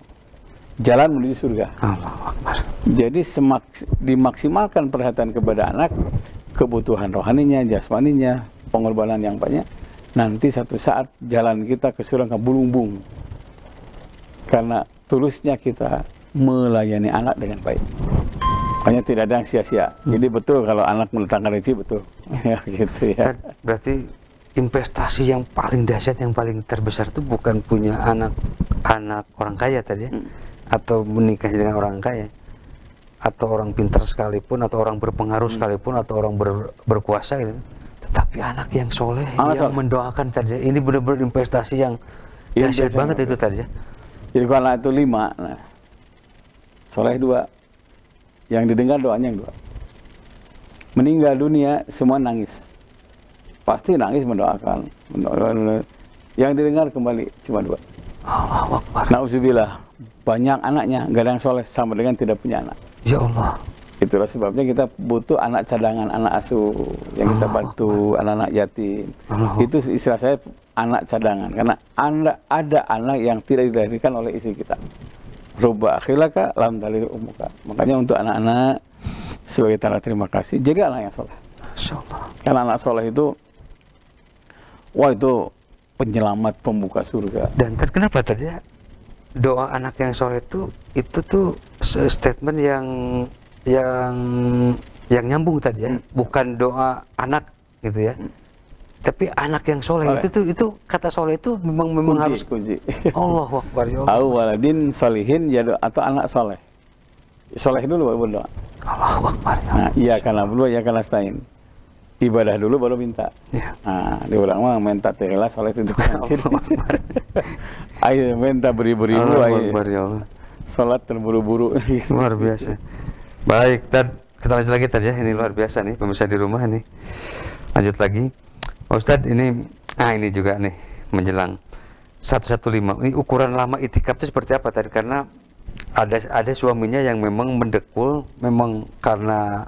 Speaker 2: Jalan menuju surga.
Speaker 1: Allahu Akbar.
Speaker 2: Jadi dimaksimalkan perhatian kepada anak, kebutuhan rohaninya, jasmaninya, pengorbanan yang banyak. Nanti satu saat jalan kita ke surga bulung-bung. Karena tulusnya kita melayani anak dengan baik. Makanya tidak ada yang sia-sia. Jadi betul kalau anak mendatangkan rezeki, betul. Ya gitu ya.
Speaker 1: Berarti investasi yang paling dahsyat, yang paling terbesar itu bukan punya anak orang kaya tadi ya, atau menikah dengan orang kaya, atau orang pintar sekalipun, atau orang berpengaruh sekalipun, atau orang berkuasa gitu. Tapi anak yang soleh, yang mendoakan tadi, ini benar-benar investasi yang Dahsyat banget itu tadi ya.
Speaker 2: Jadi kalau anak itu 5, nah, soleh 2, yang didengar doanya yang 2. Meninggal dunia semua nangis, pasti nangis mendoakan. Yang didengar kembali cuma 2.
Speaker 1: Allahu Akbar.
Speaker 2: Nauzubillah, banyak anaknya nggak ada yang soleh, sama dengan tidak punya anak.
Speaker 1: Ya Allah.
Speaker 2: Itulah sebabnya kita butuh anak cadangan, anak asuh yang kita bantu, anak-anak yatim. Itu istilah saya anak cadangan, karena ada anak yang tidak dilahirkan oleh istri kita. Rubba akhilaka lam talid ummuka. Makanya untuk anak-anak sebagai tanda terima kasih, jadi anak yang soleh. Karena anak soleh itu, wah itu penyelamat, pembuka surga.
Speaker 1: Dan kenapa tadi ya, doa anak yang soleh itu tuh statement yang nyambung tadi ya, bukan doa anak gitu ya. Tapi anak yang soleh itu kata soleh itu memang kunci, harus
Speaker 2: kunci.
Speaker 1: Allahu Akbar. Ya Allah.
Speaker 2: Au waladin solihin ya, atau anak soleh. Soleh dulu baru berdoa.
Speaker 1: Allahu Akbar. Ya
Speaker 2: nah, iya karena berdua, iya karena stain. Ibadah dulu baru minta. Ya. Nah, di orang mah minta tehlah soleh itu kan. Ayo minta beri-beri dulu ayo. Salat terburu-buru.
Speaker 1: Luar biasa. Baik, kita lanjut lagi tadi ya. Ini luar biasa nih pemirsa di rumah nih. Lanjut lagi. Ustadz ini juga nih menjelang 115. Ini ukuran lama itikaf itu seperti apa tadi? Karena ada suaminya yang memang mendekul, memang karena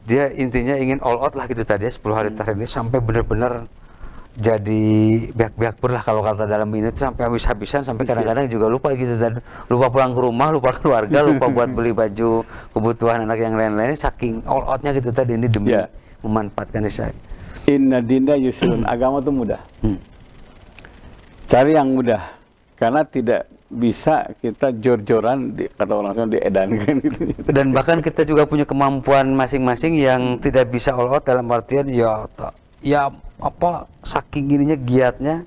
Speaker 1: dia intinya ingin all out lah gitu tadi ya, 10 hari terakhir ini sampai benar-benar jadi biak-biak lah kalau kata dalam ini, sampai habis-habisan, sampai kadang-kadang juga lupa gitu, dan lupa pulang ke rumah, lupa keluarga, lupa buat beli baju kebutuhan anak yang lain-lain, saking all outnya gitu tadi ini demi memanfaatkan saya.
Speaker 2: Inna dinda yusrun, agama itu mudah. Cari yang mudah, karena tidak bisa kita jor-joran, kata orang Sunda, diedankan gitu.
Speaker 1: Dan bahkan kita juga punya kemampuan masing-masing yang tidak bisa all out, dalam artian ya apa saking ininya giatnya,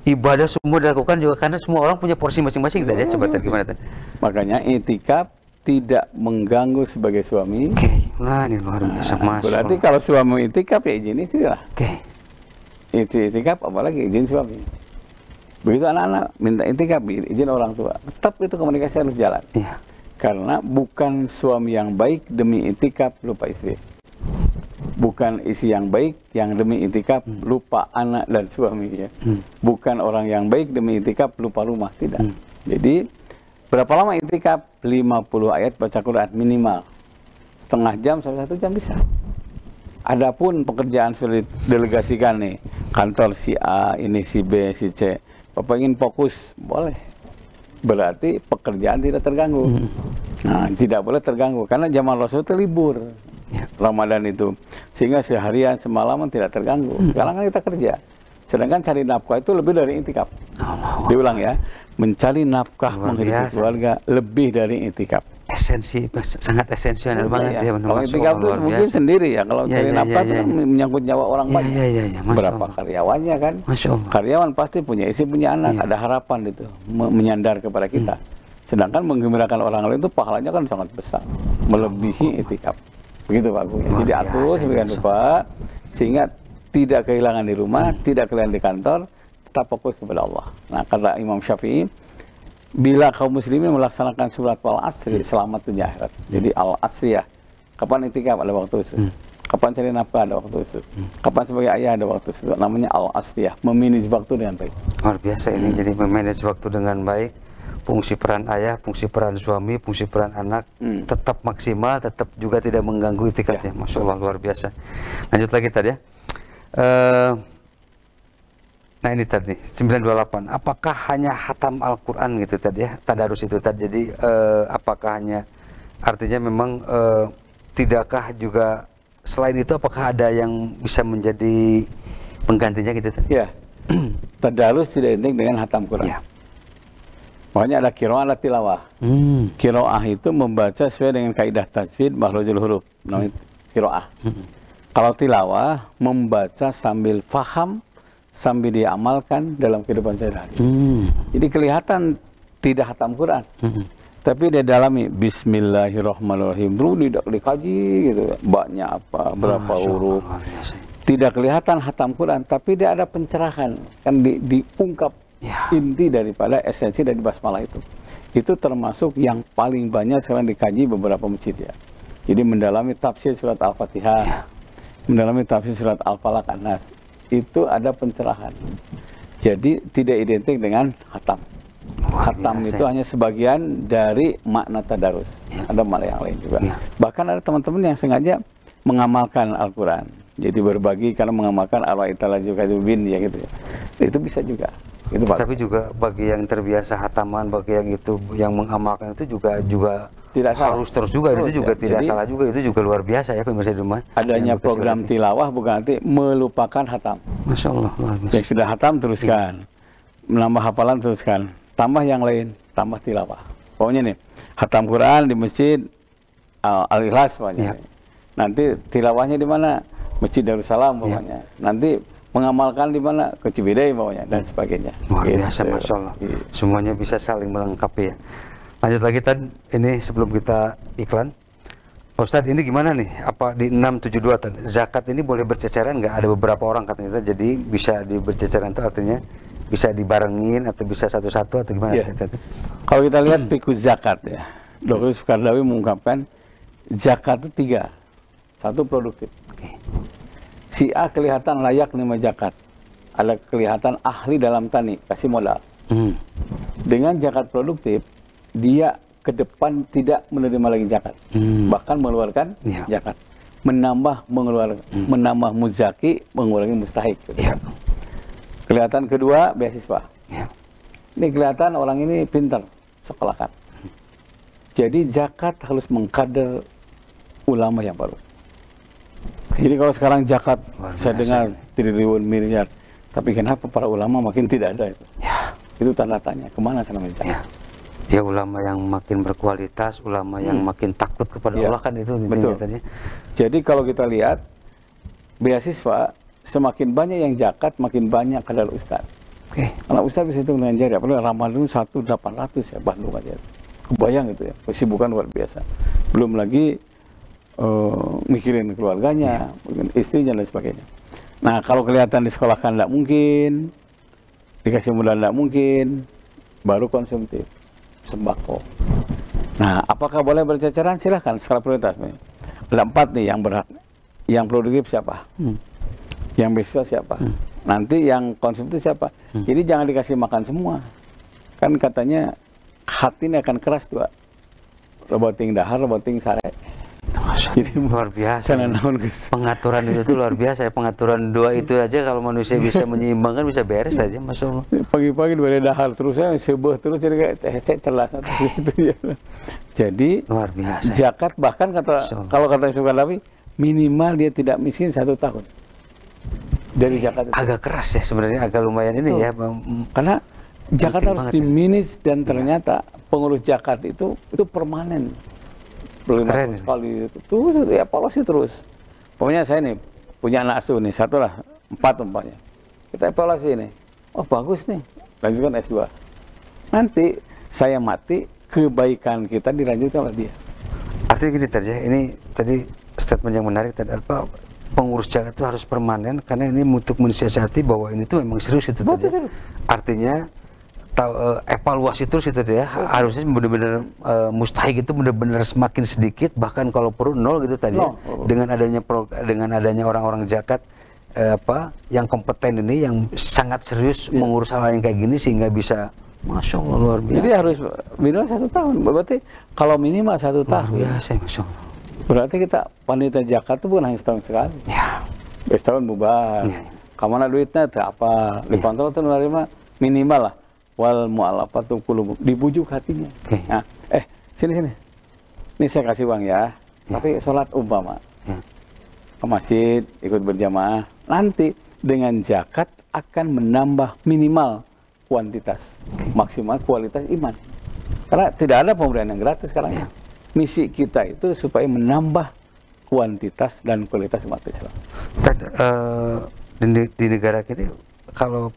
Speaker 1: ibadah semua dilakukan juga karena semua orang punya porsi masing-masing. Tadi coba tadi gimana tadi?
Speaker 2: Makanya itikaf tidak mengganggu sebagai suami.
Speaker 1: Nah ini luar biasa.
Speaker 2: Berarti kalau suami itikaf ya izin istri lah. Itu itikaf apalagi izin suami. Begitu anak-anak minta itikaf, izin orang tua. Tetap itu komunikasi harus jalan. Karena bukan suami yang baik demi itikaf lupa istri. Bukan istri yang baik yang demi itikaf lupa anak dan suami ya. Bukan orang yang baik demi itikaf lupa rumah, tidak. Jadi berapa lama itikaf? 50 ayat baca Quran minimal. Setengah jam sampai 1 jam bisa. Adapun pekerjaan sudah didelegasikan nih, kantor si A, ini si B, si C. Bapak ingin fokus, boleh. Berarti pekerjaan tidak terganggu. Nah, tidak boleh terganggu karena zaman Rasul itu libur. Ramadan itu. Sehingga seharian semalaman tidak terganggu. Sekarang kan kita kerja. Sedangkan cari nafkah itu lebih dari itikaf. Diulang ya, mencari nafkah menghidupi keluarga lebih dari itikaf.
Speaker 1: Esensi, sangat esensial banget ya.
Speaker 2: Kalau itikaf itu mungkin sendiri ya. Kalau cari nafkah itu kan menyangkut nyawa orang banyak. Berapa karyawannya kan? Karyawan pasti punya istri, punya anak. Ada harapan itu menyandar kepada kita. Sedangkan menggembirakan orang lain itu pahalanya kan sangat besar, melebihi itikaf. Begitu Pak Gu. Jadi atur sedemikian rupa sehingga tidak kehilangan di rumah, tidak kehilangan di kantor, tetap fokus kepada Allah. Nah, kata Imam Syafi'i, bila kaum muslimin melaksanakan surat wal-asri, selamat dunia akhirat. Jadi al-asriyah, kapan itikaf ada waktu khusus, kapan cari nafkah ada waktu khusus, kapan sebagai ayah ada waktu khusus. Namanya al-asriyah, memanage waktu dengan baik.
Speaker 1: Luar biasa ini, jadi memanage waktu dengan baik, fungsi peran ayah, fungsi peran suami, fungsi peran anak, tetap maksimal, tetap juga tidak mengganggu itikafnya. Masya Allah, luar biasa. Lanjut lagi tadi ya. Nah ini tadi 928, apakah hanya hatam Al-Quran gitu tadi ya, tadarus itu tadi, jadi apakah hanya, artinya memang tidakkah juga selain itu, apakah ada yang bisa menjadi penggantinya gitu tadi?
Speaker 2: Ya, tadarus tidak identik dengan hatam Quran. Makanya ada kiroah, ada tilawah. Kiroah itu membaca sesuai dengan kaidah tajwid makhrajul huruf, namanya kiroah. Kalau tilawah, membaca sambil faham, sambil diamalkan dalam kehidupan sehari-hari. Jadi kelihatan tidak hatam Quran, tapi dia dalami Bismillahirrahmanirrahim, dulu dikaji gitu, baknya apa, berapa huruf. Tidak kelihatan hatam Quran, tapi dia ada pencerahan, kan diungkap
Speaker 1: Ya.
Speaker 2: Inti daripada esensi dari basmalah itu termasuk yang paling banyak sekarang dikaji beberapa masjid ya. Jadi mendalami tafsir surat Al-Fatihah, mendalami tafsir surat Al-Falaq, An-Nas, itu ada pencerahan. Jadi tidak identik dengan hatam. Hatam itu hanya sebagian dari makna tadarus. Ada makna yang lain juga. Bahkan ada teman-teman yang sengaja mengamalkan Al-Quran. Jadi berbagi karena mengamalkan arwah-itala juga bin ya gitu ya. Itu bisa juga. Itu
Speaker 1: tapi juga bagi yang terbiasa hataman, bagi yang itu yang mengamalkan itu juga
Speaker 2: tidak
Speaker 1: harus
Speaker 2: salah.
Speaker 1: terus juga. Itu juga tidak
Speaker 2: Jadi,
Speaker 1: salah juga. Itu juga luar biasa ya pemirsa di rumah.
Speaker 2: Adanya program tilawah bukan nanti melupakan hatam.
Speaker 1: Masya Allah, luar biasa.
Speaker 2: Yang sudah hatam teruskan, menambah hafalan teruskan, tambah yang lain, tambah tilawah. Pokoknya nih, hatam Quran di masjid Al-Ikhlas pokoknya. Nanti tilawahnya di mana? Masjid Darussalam pokoknya. Nanti mengamalkan di mana? Ke Cibidey pokoknya dan sebagainya.
Speaker 1: Luar biasa, Masya Allah. Semuanya bisa saling melengkapi ya. Lanjut lagi Tad, ini sebelum kita iklan, Pak Ustadz ini gimana nih? Apa di 672 Tad, zakat ini boleh berceceran nggak? Ada beberapa orang katanya, jadi bisa berceceran itu artinya bisa dibarengin atau bisa satu-satu atau gimana?
Speaker 2: Kalau kita lihat fikih zakat ya, Dr. Sukardawi mengungkapkan zakat itu 3. 1 produktif. Si A kelihatan layak menerima zakat, ada kelihatan ahli dalam tani, kasih modal. Dengan zakat produktif, dia ke depan tidak menerima lagi zakat, bahkan mengeluarkan zakat, menambah muzaki, mengurangi mustahik. Gitu. Kelihatan kedua beasiswa. Ini kelihatan orang ini pintar, sekolahkan. Jadi zakat harus mengkader ulama yang baru. Jadi kalau sekarang zakat saya dengar triliun miliar, tapi kenapa para ulama makin tidak ada itu? Itu tanda tanya, kemana sana zakat?
Speaker 1: Ya ulama yang makin berkualitas, ulama yang makin takut kepada Allah kan itu intinya tadi. Jadi
Speaker 2: kalau kita lihat beasiswa semakin banyak yang zakat, makin banyak kadar ustaz. Karena ustaz bisa hitung dengan jari, apalagi Ramadan 1.800 ya Bandung aja. Kebayang itu ya, kesibukan luar biasa. Belum lagi mikirin keluarganya, istrinya dan sebagainya. Nah kalau kelihatan disekolahkan tidak mungkin, dikasih modal tidak mungkin, baru konsumtif. Sembako. Nah, apakah boleh berceceran? Silahkan, skala prioritas. Ada 4 nih yang berhak. Yang produktif siapa? Yang beasiswa siapa? Nanti yang konsumtif siapa? Jadi jangan dikasih makan semua. Kan katanya hati ini akan keras 2. Roboting dahar, roboting sare.
Speaker 1: Jadi luar biasa. Pengaturan itu tuh luar biasa ya. Pengaturan 2 itu aja kalau manusia bisa menyeimbangkan bisa beres aja, Masya Allah.
Speaker 2: Pagi-pagi dua dahar terus ya sebuah terus jadi kayak cecek celas gitu ya. Jadi
Speaker 1: luar biasa.
Speaker 2: Zakat bahkan kalau kata Sukardawi minimal dia tidak miskin 1 tahun dari zakat itu.
Speaker 1: Agak keras ya sebenarnya, agak lumayan ini ya.
Speaker 2: Karena zakat harus dimanage dan ternyata pengurus zakat itu permanen. Belum sekali itu ya evaluasi terus. Pokoknya saya nih punya anak asuh nih 1 lah 4 umpamanya. Kita evaluasi nih. Oh bagus nih, lanjutkan S2. Nanti saya mati, kebaikan kita dilanjutkan oleh dia.
Speaker 1: Artinya gini tadi ya, ini tadi statement yang menarik tadi apa? Pengurus zakat itu harus permanen karena ini untuk mensiasati bahwa ini tuh memang serius itu tadi. Artinya evaluasi terus itu ya, harusnya benar-benar mustahik itu benar-benar semakin sedikit, bahkan kalau perlu 0 gitu tadi ya. Dengan adanya orang-orang zakat yang kompeten ini yang sangat serius mengurus hal yang kayak gini sehingga bisa, Masya Allah, luar biasa.
Speaker 2: Jadi harus minimal 1 tahun. Berarti kalau minimal 1 tahun.
Speaker 1: Luar biasa, Masya Allah.
Speaker 2: Berarti kita panitia zakat itu bukan hanya setahun sekali. Setahun bubar. Kemana duitnya? Apa? Dikontrol tuh menerima minimal lah. Wal mu'alafatul qulub, dibujuk hatinya. Nah, sini. Ini saya kasih uang ya. Tapi sholat umpama. Ke masjid, ikut berjamaah. Nanti dengan zakat akan menambah minimal kuantitas, maksimal kualitas iman. Karena tidak ada pemberian yang gratis sekarang. Misi kita itu supaya menambah kuantitas dan kualitas umat Islam.
Speaker 1: Di negara kita kalau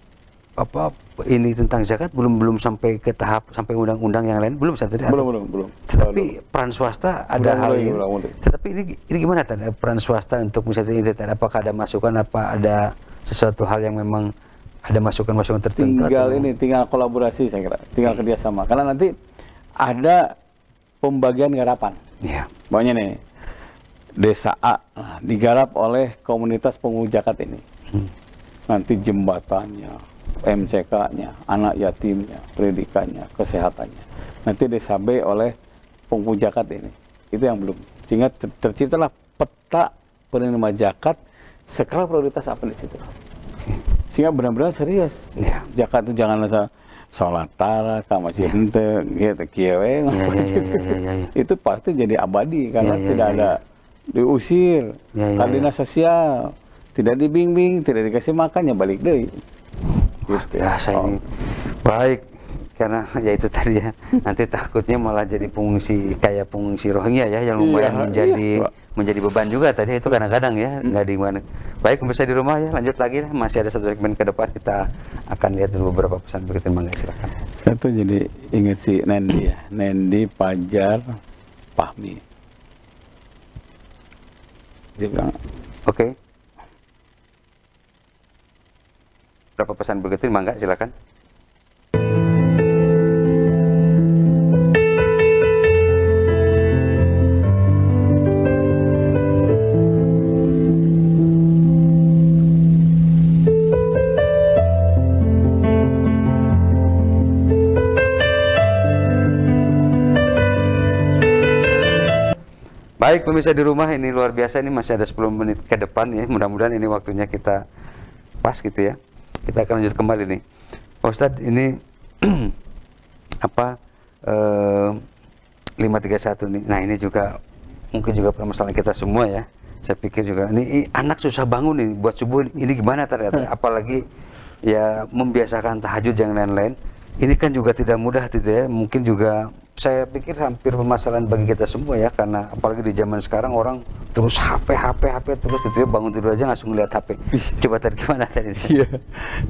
Speaker 1: ini tentang zakat belum sampai ke tahap sampai undang-undang yang lain belum tadi.
Speaker 2: Belum.
Speaker 1: Tetapi peran swasta ada hal ini. Tetapi ini gimana tadi peran swasta untuk misalnya ini? Apakah ada masukan? Apa ada sesuatu hal yang memang ada masukan-masukan tertentu?
Speaker 2: Tinggal kolaborasi saya kira, tinggal kerjasama. Karena nanti ada pembagian garapan.
Speaker 1: Ya.
Speaker 2: Pokoknya nih, desa A digarap oleh komunitas penghulu zakat ini. Nanti jembatannya, MCK-nya, anak yatimnya, pendidikannya, kesehatannya. Nanti desa B oleh penghulu zakat ini. Itu yang belum. Sehingga terciptalah peta penerima zakat skala prioritas apa di situ. Sehingga benar-benar serius.
Speaker 1: Ya.
Speaker 2: Zakat itu jangan rasa sholat tara, masjid ente, gitu, kiewe. Itu pasti jadi abadi karena tidak ada diusir, kalina sosial, tidak dibimbing, tidak dikasih makan, ya balik deh. Gitu.
Speaker 1: Biasa ini. Baik. Karena ya itu tadi ya, nanti takutnya malah jadi pengungsi kayak pengungsi Rohingya ya, yang lumayan menjadi beban juga tadi itu kadang-kadang ya, nggak di mana. Baik, pemirsa di rumah ya, lanjut lagi lah, masih ada satu segmen ke depan, kita akan lihat dulu beberapa pesan berikut, mangga silakan.
Speaker 2: Satu jadi ingat si Nendi ya, Nendi Pajar Fahmi. Dia bilang,
Speaker 1: oke. Berapa pesan berikut ini, mangga silakan. Baik, pemirsa di rumah, ini luar biasa, ini masih ada 10 menit ke depan ya. Mudah-mudahan ini waktunya kita pas gitu ya. Kita akan lanjut kembali nih. Ustadz, ini apa 531 nih. Nah, ini juga mungkin juga permasalahan kita semua ya. Saya pikir juga ini anak susah bangun nih buat subuh, ini gimana ternyata, apalagi ya membiasakan tahajud yang lain-lain. Ini kan juga tidak mudah gitu ya. Mungkin juga saya pikir hampir permasalahan bagi kita semua ya, karena apalagi di zaman sekarang orang terus HP terus gitu ya, bangun tidur aja langsung lihat HP. Coba tadi gimana tadi?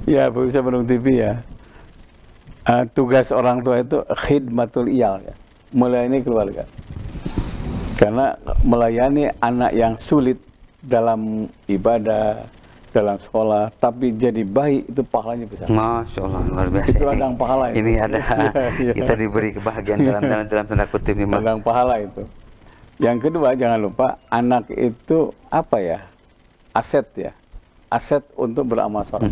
Speaker 2: Ya bisa menung TV ya. Tugas orang tua itu khidmatul iyal ya, melayani keluarga. Karena melayani anak yang sulit dalam ibadah, dalam sekolah, tapi jadi baik itu pahalanya besar.
Speaker 1: Masya Allah, luar biasa.
Speaker 2: Itu ladang pahala itu.
Speaker 1: Ini ada kita diberi kebahagiaan dalam tanda kutip ini.
Speaker 2: Ladang pahala itu. Yang kedua, jangan lupa anak itu apa ya? Aset ya. Aset untuk beramal soleh.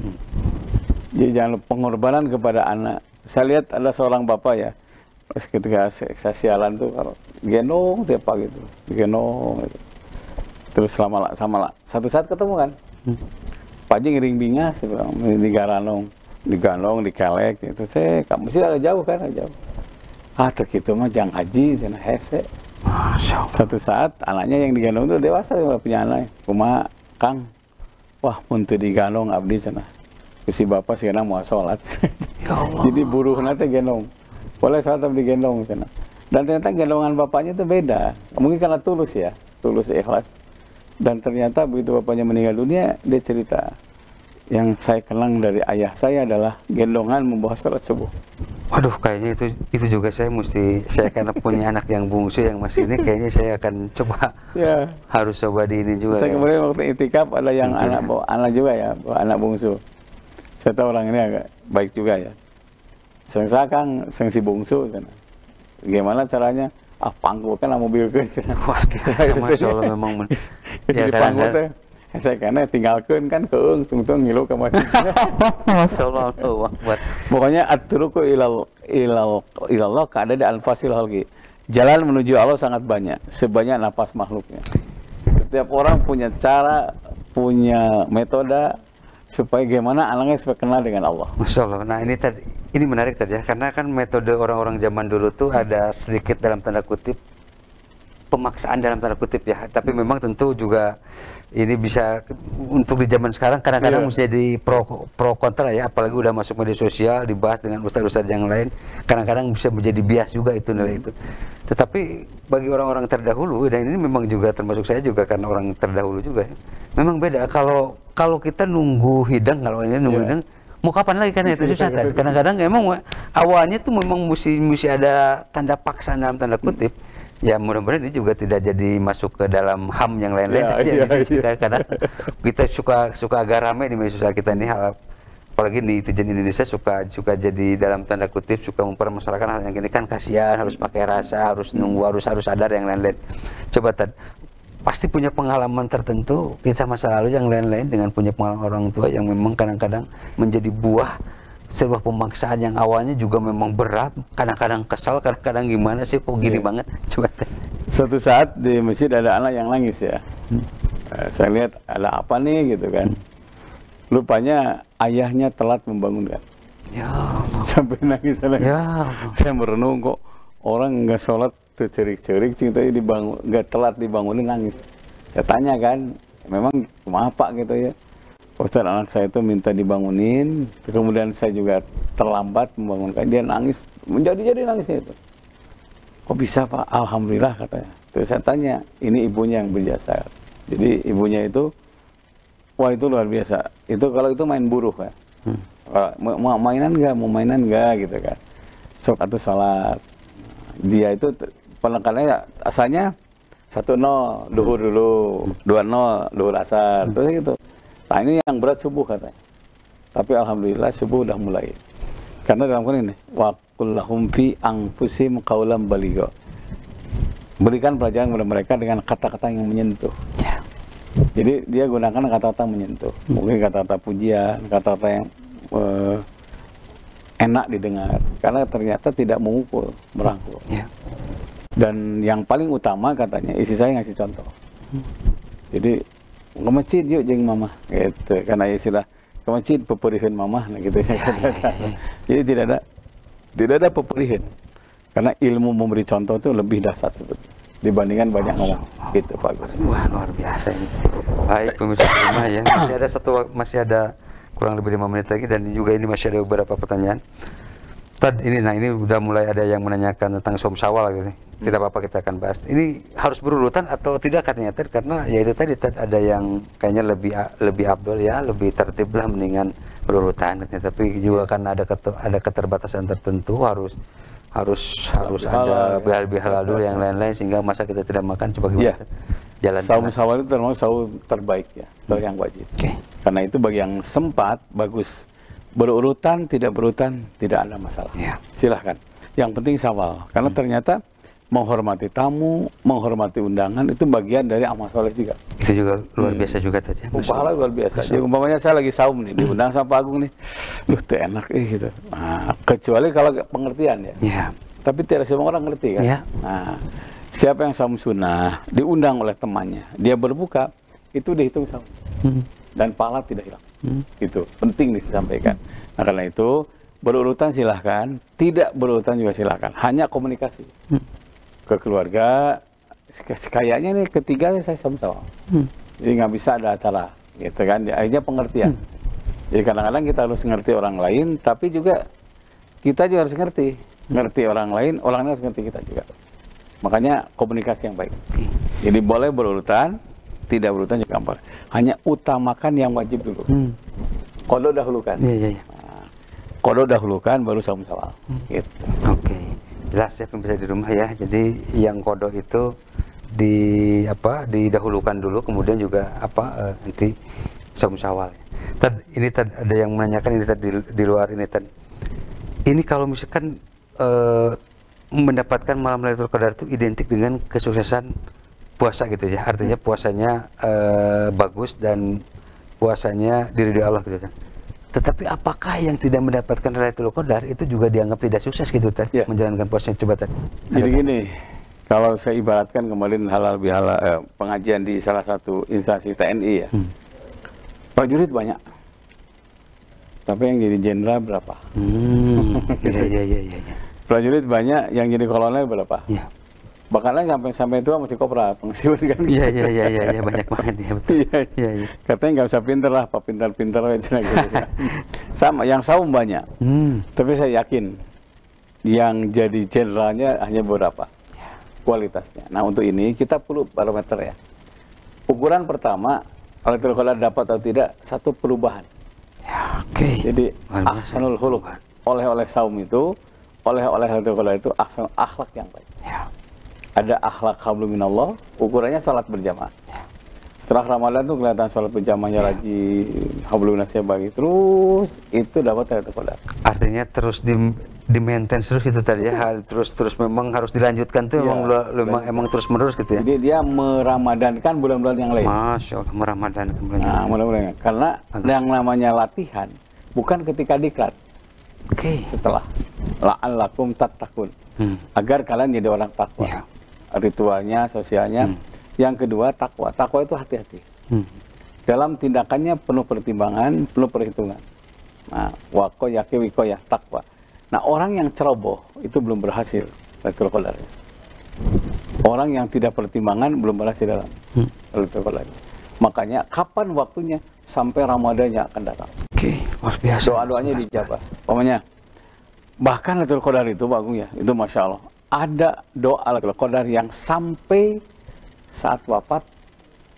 Speaker 2: Jadi jangan lupa pengorbanan kepada anak. Saya lihat ada seorang bapak ya, ketika saya sialan tuh kalau gendong tiap pagi itu, gendong gitu. Terus sama satu saat ketemu kan. Pak Haji ngiring bingas, diganong, dikelek, itu saya, kamu sih agak jauh kan, agak jauh. Terkitu mah jang haji, sana hese.
Speaker 1: Masya Allah.
Speaker 2: Satu saat anaknya yang diganong itu dewasa, yang punya anak. Kuma Kang, wah untuk diganong abdi sana. Si bapak sih mau sholat.
Speaker 1: Ya Allah.
Speaker 2: Jadi buruh nanti gendong, boleh sholat tapi digendong sana. Dan ternyata gendongan bapaknya itu beda. Mungkin karena tulus ya, tulus ikhlas. Dan ternyata begitu bapaknya meninggal dunia, dia cerita, yang saya kenang dari ayah saya adalah gendongan membawa sholat subuh.
Speaker 1: Waduh, kayaknya itu juga saya karena punya anak yang bungsu yang masih ini, kayaknya saya akan coba harus coba di ini juga.
Speaker 2: Saya kemarin waktu itikaf ada yang anak juga ya, bawa anak bungsu. Saya tahu orang ini agak baik juga ya. Saya kan si bungsu sana. Gimana caranya? Pangku kan mobil ke
Speaker 1: wah, sama soalnya memang
Speaker 2: ya pangku teh saya karena tinggalkan kan keung tungtung ngilu ke masjid.
Speaker 1: Masyaallah.
Speaker 2: Pokoknya at-turuqu ilallah ada di anfasil halqi. Jalan menuju Allah sangat banyak, sebanyak nafas makhluknya. Setiap orang punya cara, punya metode supaya gimana anaknya supaya kenal dengan Allah.
Speaker 1: Masya Allah. Nah ini menarik tadi ya, karena kan metode orang-orang zaman dulu tuh ada sedikit dalam tanda kutip pemaksaan dalam tanda kutip ya, tapi memang tentu juga ini bisa untuk di zaman sekarang kadang-kadang mesti jadi pro kontra ya, apalagi udah masuk media sosial dibahas dengan ustadz-ustadz yang lain, kadang-kadang bisa menjadi bias juga itu nilai itu. Tetapi bagi orang-orang terdahulu, dan ini memang juga termasuk saya juga karena orang terdahulu juga ya, memang beda. Kalau kita nunggu hidang, kalau ini nunggu hidang, mau kapan lagi kan itu susah kan. Kadang-kadang emang awalnya tuh memang mesti ada tanda paksaan dalam tanda kutip. Ya mudah-mudahan ini juga tidak jadi masuk ke dalam HAM yang lain-lain. Karena kita suka agak ramai di media sosial kita ini hal apalagi netizen Indonesia suka jadi dalam tanda kutip suka mempermasalahkan hal yang gini kan, kasihan harus pakai rasa, harus nunggu, harus sadar yang lain-lain. Coba Tad, pasti punya pengalaman tertentu kisah masa lalu yang lain-lain dengan punya pengalaman orang tua yang memang kadang-kadang menjadi buah sebuah pemaksaan yang awalnya juga memang berat, kadang-kadang kesal, kadang-kadang gimana sih kok gini banget. Coba Tad.
Speaker 2: Suatu saat di masjid ada anak yang nangis ya. Saya lihat ada apa nih gitu kan. Rupanya ayahnya telat membangunkan.
Speaker 1: Ya Allah.
Speaker 2: Sampai nangis saya.
Speaker 1: Ya Allah.
Speaker 2: Saya merenung kok orang nggak sholat tuh cerik-cerik, ceritanya dibangun, nggak telat dibangunin nangis. Saya tanya kan, memang kenapa gitu ya? Ustaz, anak saya itu minta dibangunin, kemudian saya juga terlambat membangunkan, dia nangis, menjadi nangisnya itu. Kok bisa Pak? Alhamdulillah katanya. Terus saya tanya, ini ibunya yang berjasa. Jadi ibunya itu, wah itu luar biasa. Itu kalau itu main buruh kan. Mau mainan nggak gitu kan. Sok atau salat. Dia itu penekanannya asalnya 1-0 duhur dulu, 2-0 duhur asar, terus gitu. Nah ini yang berat subuh katanya. Tapi alhamdulillah subuh udah mulai. Karena dalam Quran ini, wa qul lahum fi anfusihim qaulan baligha. Berikan pelajaran kepada mereka dengan kata-kata yang menyentuh. Jadi dia gunakan kata-kata menyentuh. Mungkin kata-kata pujian, kata-kata yang enak didengar. Karena ternyata tidak memukul, merangkul. Dan yang paling utama katanya, istri saya ngasih contoh. Jadi ke masjid yuk jeng mama, gitu. Karena istilah ke masjid peperihin mama, nah gitu. Jadi tidak ada peperihin. Karena ilmu memberi contoh itu lebih dahsyat sebetulnya dibandingkan banyak ngomong. Gitu Pak Gus.
Speaker 1: Wah luar biasa ini. Baik pemirsa di rumah ya, masih ada kurang lebih 5 menit lagi dan juga ini masih ada beberapa pertanyaan. Tad ini, nah ini udah mulai ada yang menanyakan tentang Saum Syawal gitu. Tidak apa-apa kita akan bahas. Ini harus berurutan atau tidak katanya Tad, karena ya itu tadi Tad ada yang kayaknya lebih abdol ya, lebih tertib lah mendingan berurutan. Tapi juga karena ada keterbatasan tertentu harus ada bihal-bihal dulu yang lain-lain sehingga masa kita tidak makan coba gimana jalan.
Speaker 2: Saum Syawal itu termasuk saum terbaik ya, yang wajib. Karena itu bagi yang sempat bagus. Berurutan, tidak berurutan, tidak ada masalah. Silahkan. Yang penting Syawal. Karena ternyata menghormati tamu, menghormati undangan itu bagian dari amal soleh juga.
Speaker 1: Itu juga luar biasa juga tadi.
Speaker 2: Pahala luar biasa. Jadi umpamanya saya lagi saum nih, diundang sama Pak Agung nih. Duh, itu enak gitu. Nah, kecuali kalau pengertian ya. Tapi tidak semua orang ngerti kan. Nah, siapa yang saum sunnah, diundang oleh temannya, dia berbuka, itu dihitung saum. Dan pahala tidak hilang. Itu penting disampaikan. Nah karena itu berurutan silahkan, tidak berurutan juga silahkan. Hanya komunikasi ke keluarga. Kayaknya nih ketiga saya sama-sama. Jadi nggak bisa ada acara, gitu kan? Akhirnya pengertian. Jadi kadang-kadang kita harus ngerti orang lain, tapi juga kita juga harus ngerti orang lain harus ngerti kita juga. Makanya komunikasi yang baik. Jadi boleh berurutan. Tidak berurutan juga gampang. Hanya utamakan yang wajib dulu. Kodo dahulukan. Nah, kodo dahulukan baru saum Syawal. Gitu. Oke.
Speaker 1: Jelas ya pemirsa di rumah ya. Jadi yang kodo itu didahulukan dulu, kemudian juga nanti saum Syawal. Tad ada yang menanyakan ini tadi di luar ini Tad. Ini kalau misalkan mendapatkan malam Lailatul Qadar itu identik dengan kesuksesan puasa gitu ya, artinya puasanya bagus dan puasanya diridhoi Allah gitu kan. Tetapi apakah yang tidak mendapatkan Lailatul Qadar itu juga dianggap tidak sukses gitu Tad, menjalankan puasanya? Coba Tad.
Speaker 2: Jadi gini, kalau saya ibaratkan kemarin halal bihalal pengajian di salah satu instansi TNI ya, prajurit banyak, tapi yang jadi jenderal berapa? Prajurit banyak, yang jadi kolonel berapa? Bahkan sampai tua masih kopra pensiun kan.
Speaker 1: Iya banyak banget ya betul. Iya.
Speaker 2: Katanya nggak usah pinter lah, Pak pinter aja gitu. Sama yang saum banyak. Tapi saya yakin yang jadi jenderalnya hanya beberapa. Kualitasnya. Nah, untuk ini kita perlu barometer ya. Ukuran pertama, Lailatul Qadar dapat atau tidak, satu perubahan. Jadi ahsanul khuluq. Oleh saum itu, oleh Lailatul Qadar itu akhlak yang baik. Ada akhlak hablum minallah, ukurannya salat berjamaah. Setelah Ramadan tuh kelihatan sholat berjamaahnya lagi, hablunasnya bagi terus, itu dapat Lailatul Qadar.
Speaker 1: Artinya terus di maintain terus gitu tadi ya, terus memang harus dilanjutkan tuh, emang terus menerus gitu ya.
Speaker 2: Jadi dia meramadankan bulan-bulan yang lain.
Speaker 1: Masya Allah, meramadankan bulan yang lain.
Speaker 2: Bulan-bulan karena yang namanya latihan bukan ketika diklat. Setelah la'allakum tattaqun, agar kalian jadi orang takwa. Ritualnya, sosialnya. Yang kedua, takwa. Takwa itu hati-hati. Dalam tindakannya penuh pertimbangan, penuh perhitungan. Nah, wakoyake wikoyah, takwa. Nah, orang yang ceroboh itu belum berhasil Lailatul Qadar. Orang yang tidak pertimbangan belum berhasil dalam Lailatul Qadar. Makanya kapan waktunya? Sampai Ramadannya akan datang.
Speaker 1: Luar biasa.
Speaker 2: Doa-doanya dijabah. Pokoknya bahkan Lailatul Qadar itu bagus ya, itu Masya Allah. Ada doa Lailatul Qadar yang sampai saat wafat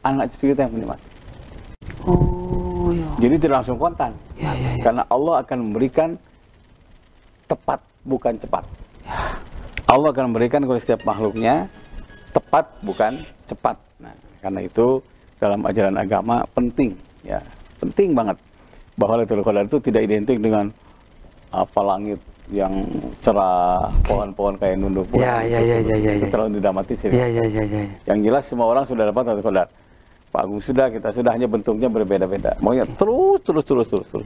Speaker 2: anak cucu kita yang menikmati. Jadi tidak langsung kontan. Karena Allah akan memberikan tepat, bukan cepat. Allah akan memberikan kepada setiap makhluknya tepat, bukan cepat. Nah, karena itu dalam ajaran agama penting, ya, penting banget bahwa Lailatul Qadar itu tidak identik dengan apa langit yang cerah, pohon-pohon kayak nunduk. Itu terlalu didramatisir. Yang jelas semua orang sudah dapat Lailatul Qadar. Pak Agung sudah, kita sudah, hanya bentuknya berbeda-beda. Maunya terus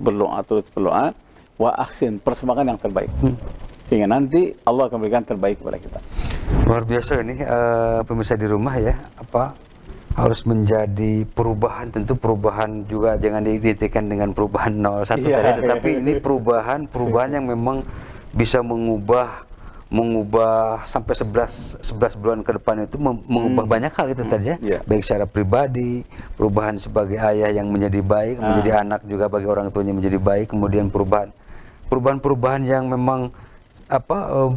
Speaker 2: berdoa, wa ahsin, persembahkan yang terbaik. Sehingga nanti Allah akan berikan terbaik kepada kita.
Speaker 1: Luar biasa ini pemirsa di rumah ya, harus menjadi perubahan, tentu perubahan juga jangan diidentikan dengan perubahan 01 tadi, tetapi ini perubahan yang memang bisa mengubah sampai 11 bulan ke depan itu mengubah banyak hal itu tadi ya. Baik secara pribadi, perubahan sebagai ayah yang menjadi baik, menjadi anak juga bagi orang tuanya menjadi baik, kemudian perubahan yang memang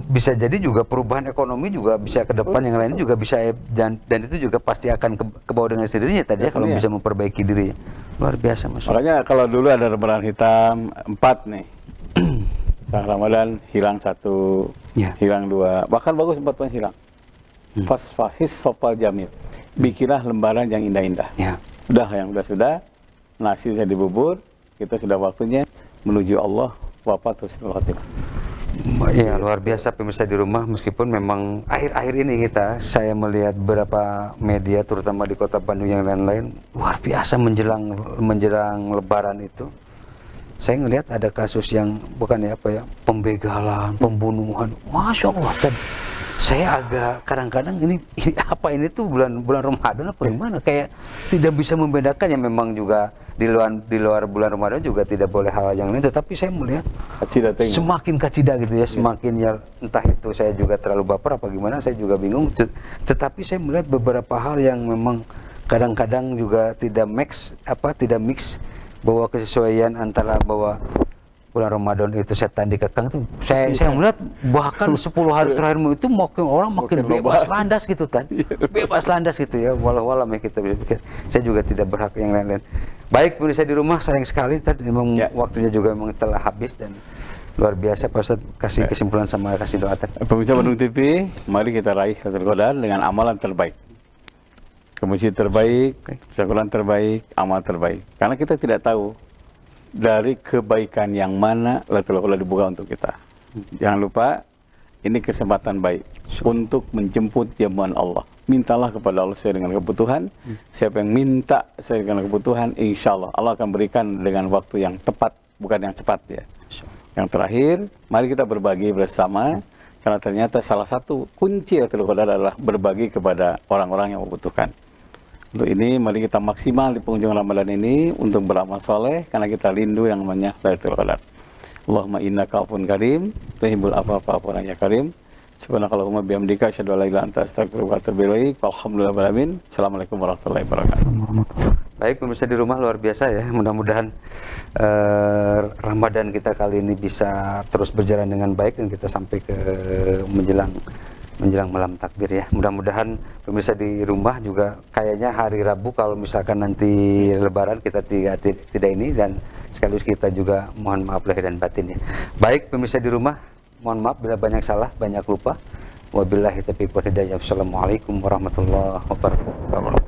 Speaker 1: bisa jadi juga perubahan ekonomi juga bisa ke depan, yang lain juga bisa, dan itu juga pasti akan ke bawah dengan sendirinya tadi ya, kalau bisa memperbaiki diri. Luar biasa Mas.
Speaker 2: Makanya kalau dulu ada lembaran hitam 4 nih. Saat Ramadan hilang 1, hilang 2, bahkan bagus 4 pun hilang. Fasfahis sopal jamil. Bikinlah lembaran yang indah-indah. Udah, yang sudah nasi sudah dibubur, kita sudah waktunya menuju Allah, wafat husnul khotimah.
Speaker 1: Ya, luar biasa pemirsa di rumah, meskipun memang akhir-akhir ini saya melihat beberapa media terutama di Kota Bandung yang lain-lain luar biasa menjelang lebaran itu. Saya ngelihat ada kasus yang bukan pembegalan, pembunuhan. Masya Allah, saya agak kadang-kadang ini tuh bulan Ramadan apa gimana? Kayak tidak bisa membedakan, ya memang juga di luar bulan Ramadan juga tidak boleh hal yang lain, tetapi saya melihat semakin kacida gitu ya, semakin ya, entah itu saya juga terlalu baper apa gimana, saya juga bingung. Tetapi saya melihat beberapa hal yang memang kadang-kadang juga tidak mix bahwa kesesuaian antara bahwa bulan Ramadan itu setan dikekang tuh, saya melihat bahkan 10 hari terakhirmu itu makin bebas landas gitu kan, bebas landas gitu ya, walau ya kita pikir. Saya juga tidak berhak yang lain-lain. Baik pemirsa di rumah, sayang sekali tadi memang waktunya juga memang telah habis, dan luar biasa Pak Ustadz kasih kesimpulan sama kasih doa tadi.
Speaker 2: Pemirsa Bandung TV, mari kita raih Lailatul Qadar dengan amalan terbaik. Masjid terbaik, syukuran terbaik, amal terbaik. Karena kita tidak tahu dari kebaikan yang mana Lailatul Qadar dibuka untuk kita. Jangan lupa, ini kesempatan baik untuk menjemput jamuan Allah. Mintalah kepada Allah sesuai dengan kebutuhan. Siapa yang minta sesuai dengan kebutuhan, insya Allah Allah akan berikan dengan waktu yang tepat, bukan yang cepat ya. Yang terakhir, mari kita berbagi bersama. Karena ternyata salah satu kunci Lailatul Qadar adalah berbagi kepada orang-orang yang membutuhkan. Untuk ini, mari kita maksimal di penghujung Ramadan ini untuk beramal soleh, karena kita rindu yang namanya Lailatul Qadar. Allahumma innaka afun karim, tuhibbul afwa fa'fu anna ya karim. Subhanakallahumma bihamdika asyhadu an la ilaha illa anta astaghfiruka wa atubu ilaik. Walhamdulillahil alamin. Assalamualaikum warahmatullahi wabarakatuh.
Speaker 1: Baik pemirsa di rumah, luar biasa ya. Mudah-mudahan Ramadan kita kali ini bisa terus berjalan dengan baik, dan kita sampai ke menjelang malam takbir ya. Mudah-mudahan pemirsa di rumah juga kayaknya hari Rabu kalau misalkan nanti Lebaran kita tidak ini, dan sekaligus kita juga mohon maaf lahir dan batin ya. Baik pemirsa di rumah, mohon maaf bila banyak salah, banyak lupa. Wabillahi taufiq wal hidayah. Wassalamualaikum warahmatullahi wabarakatuh.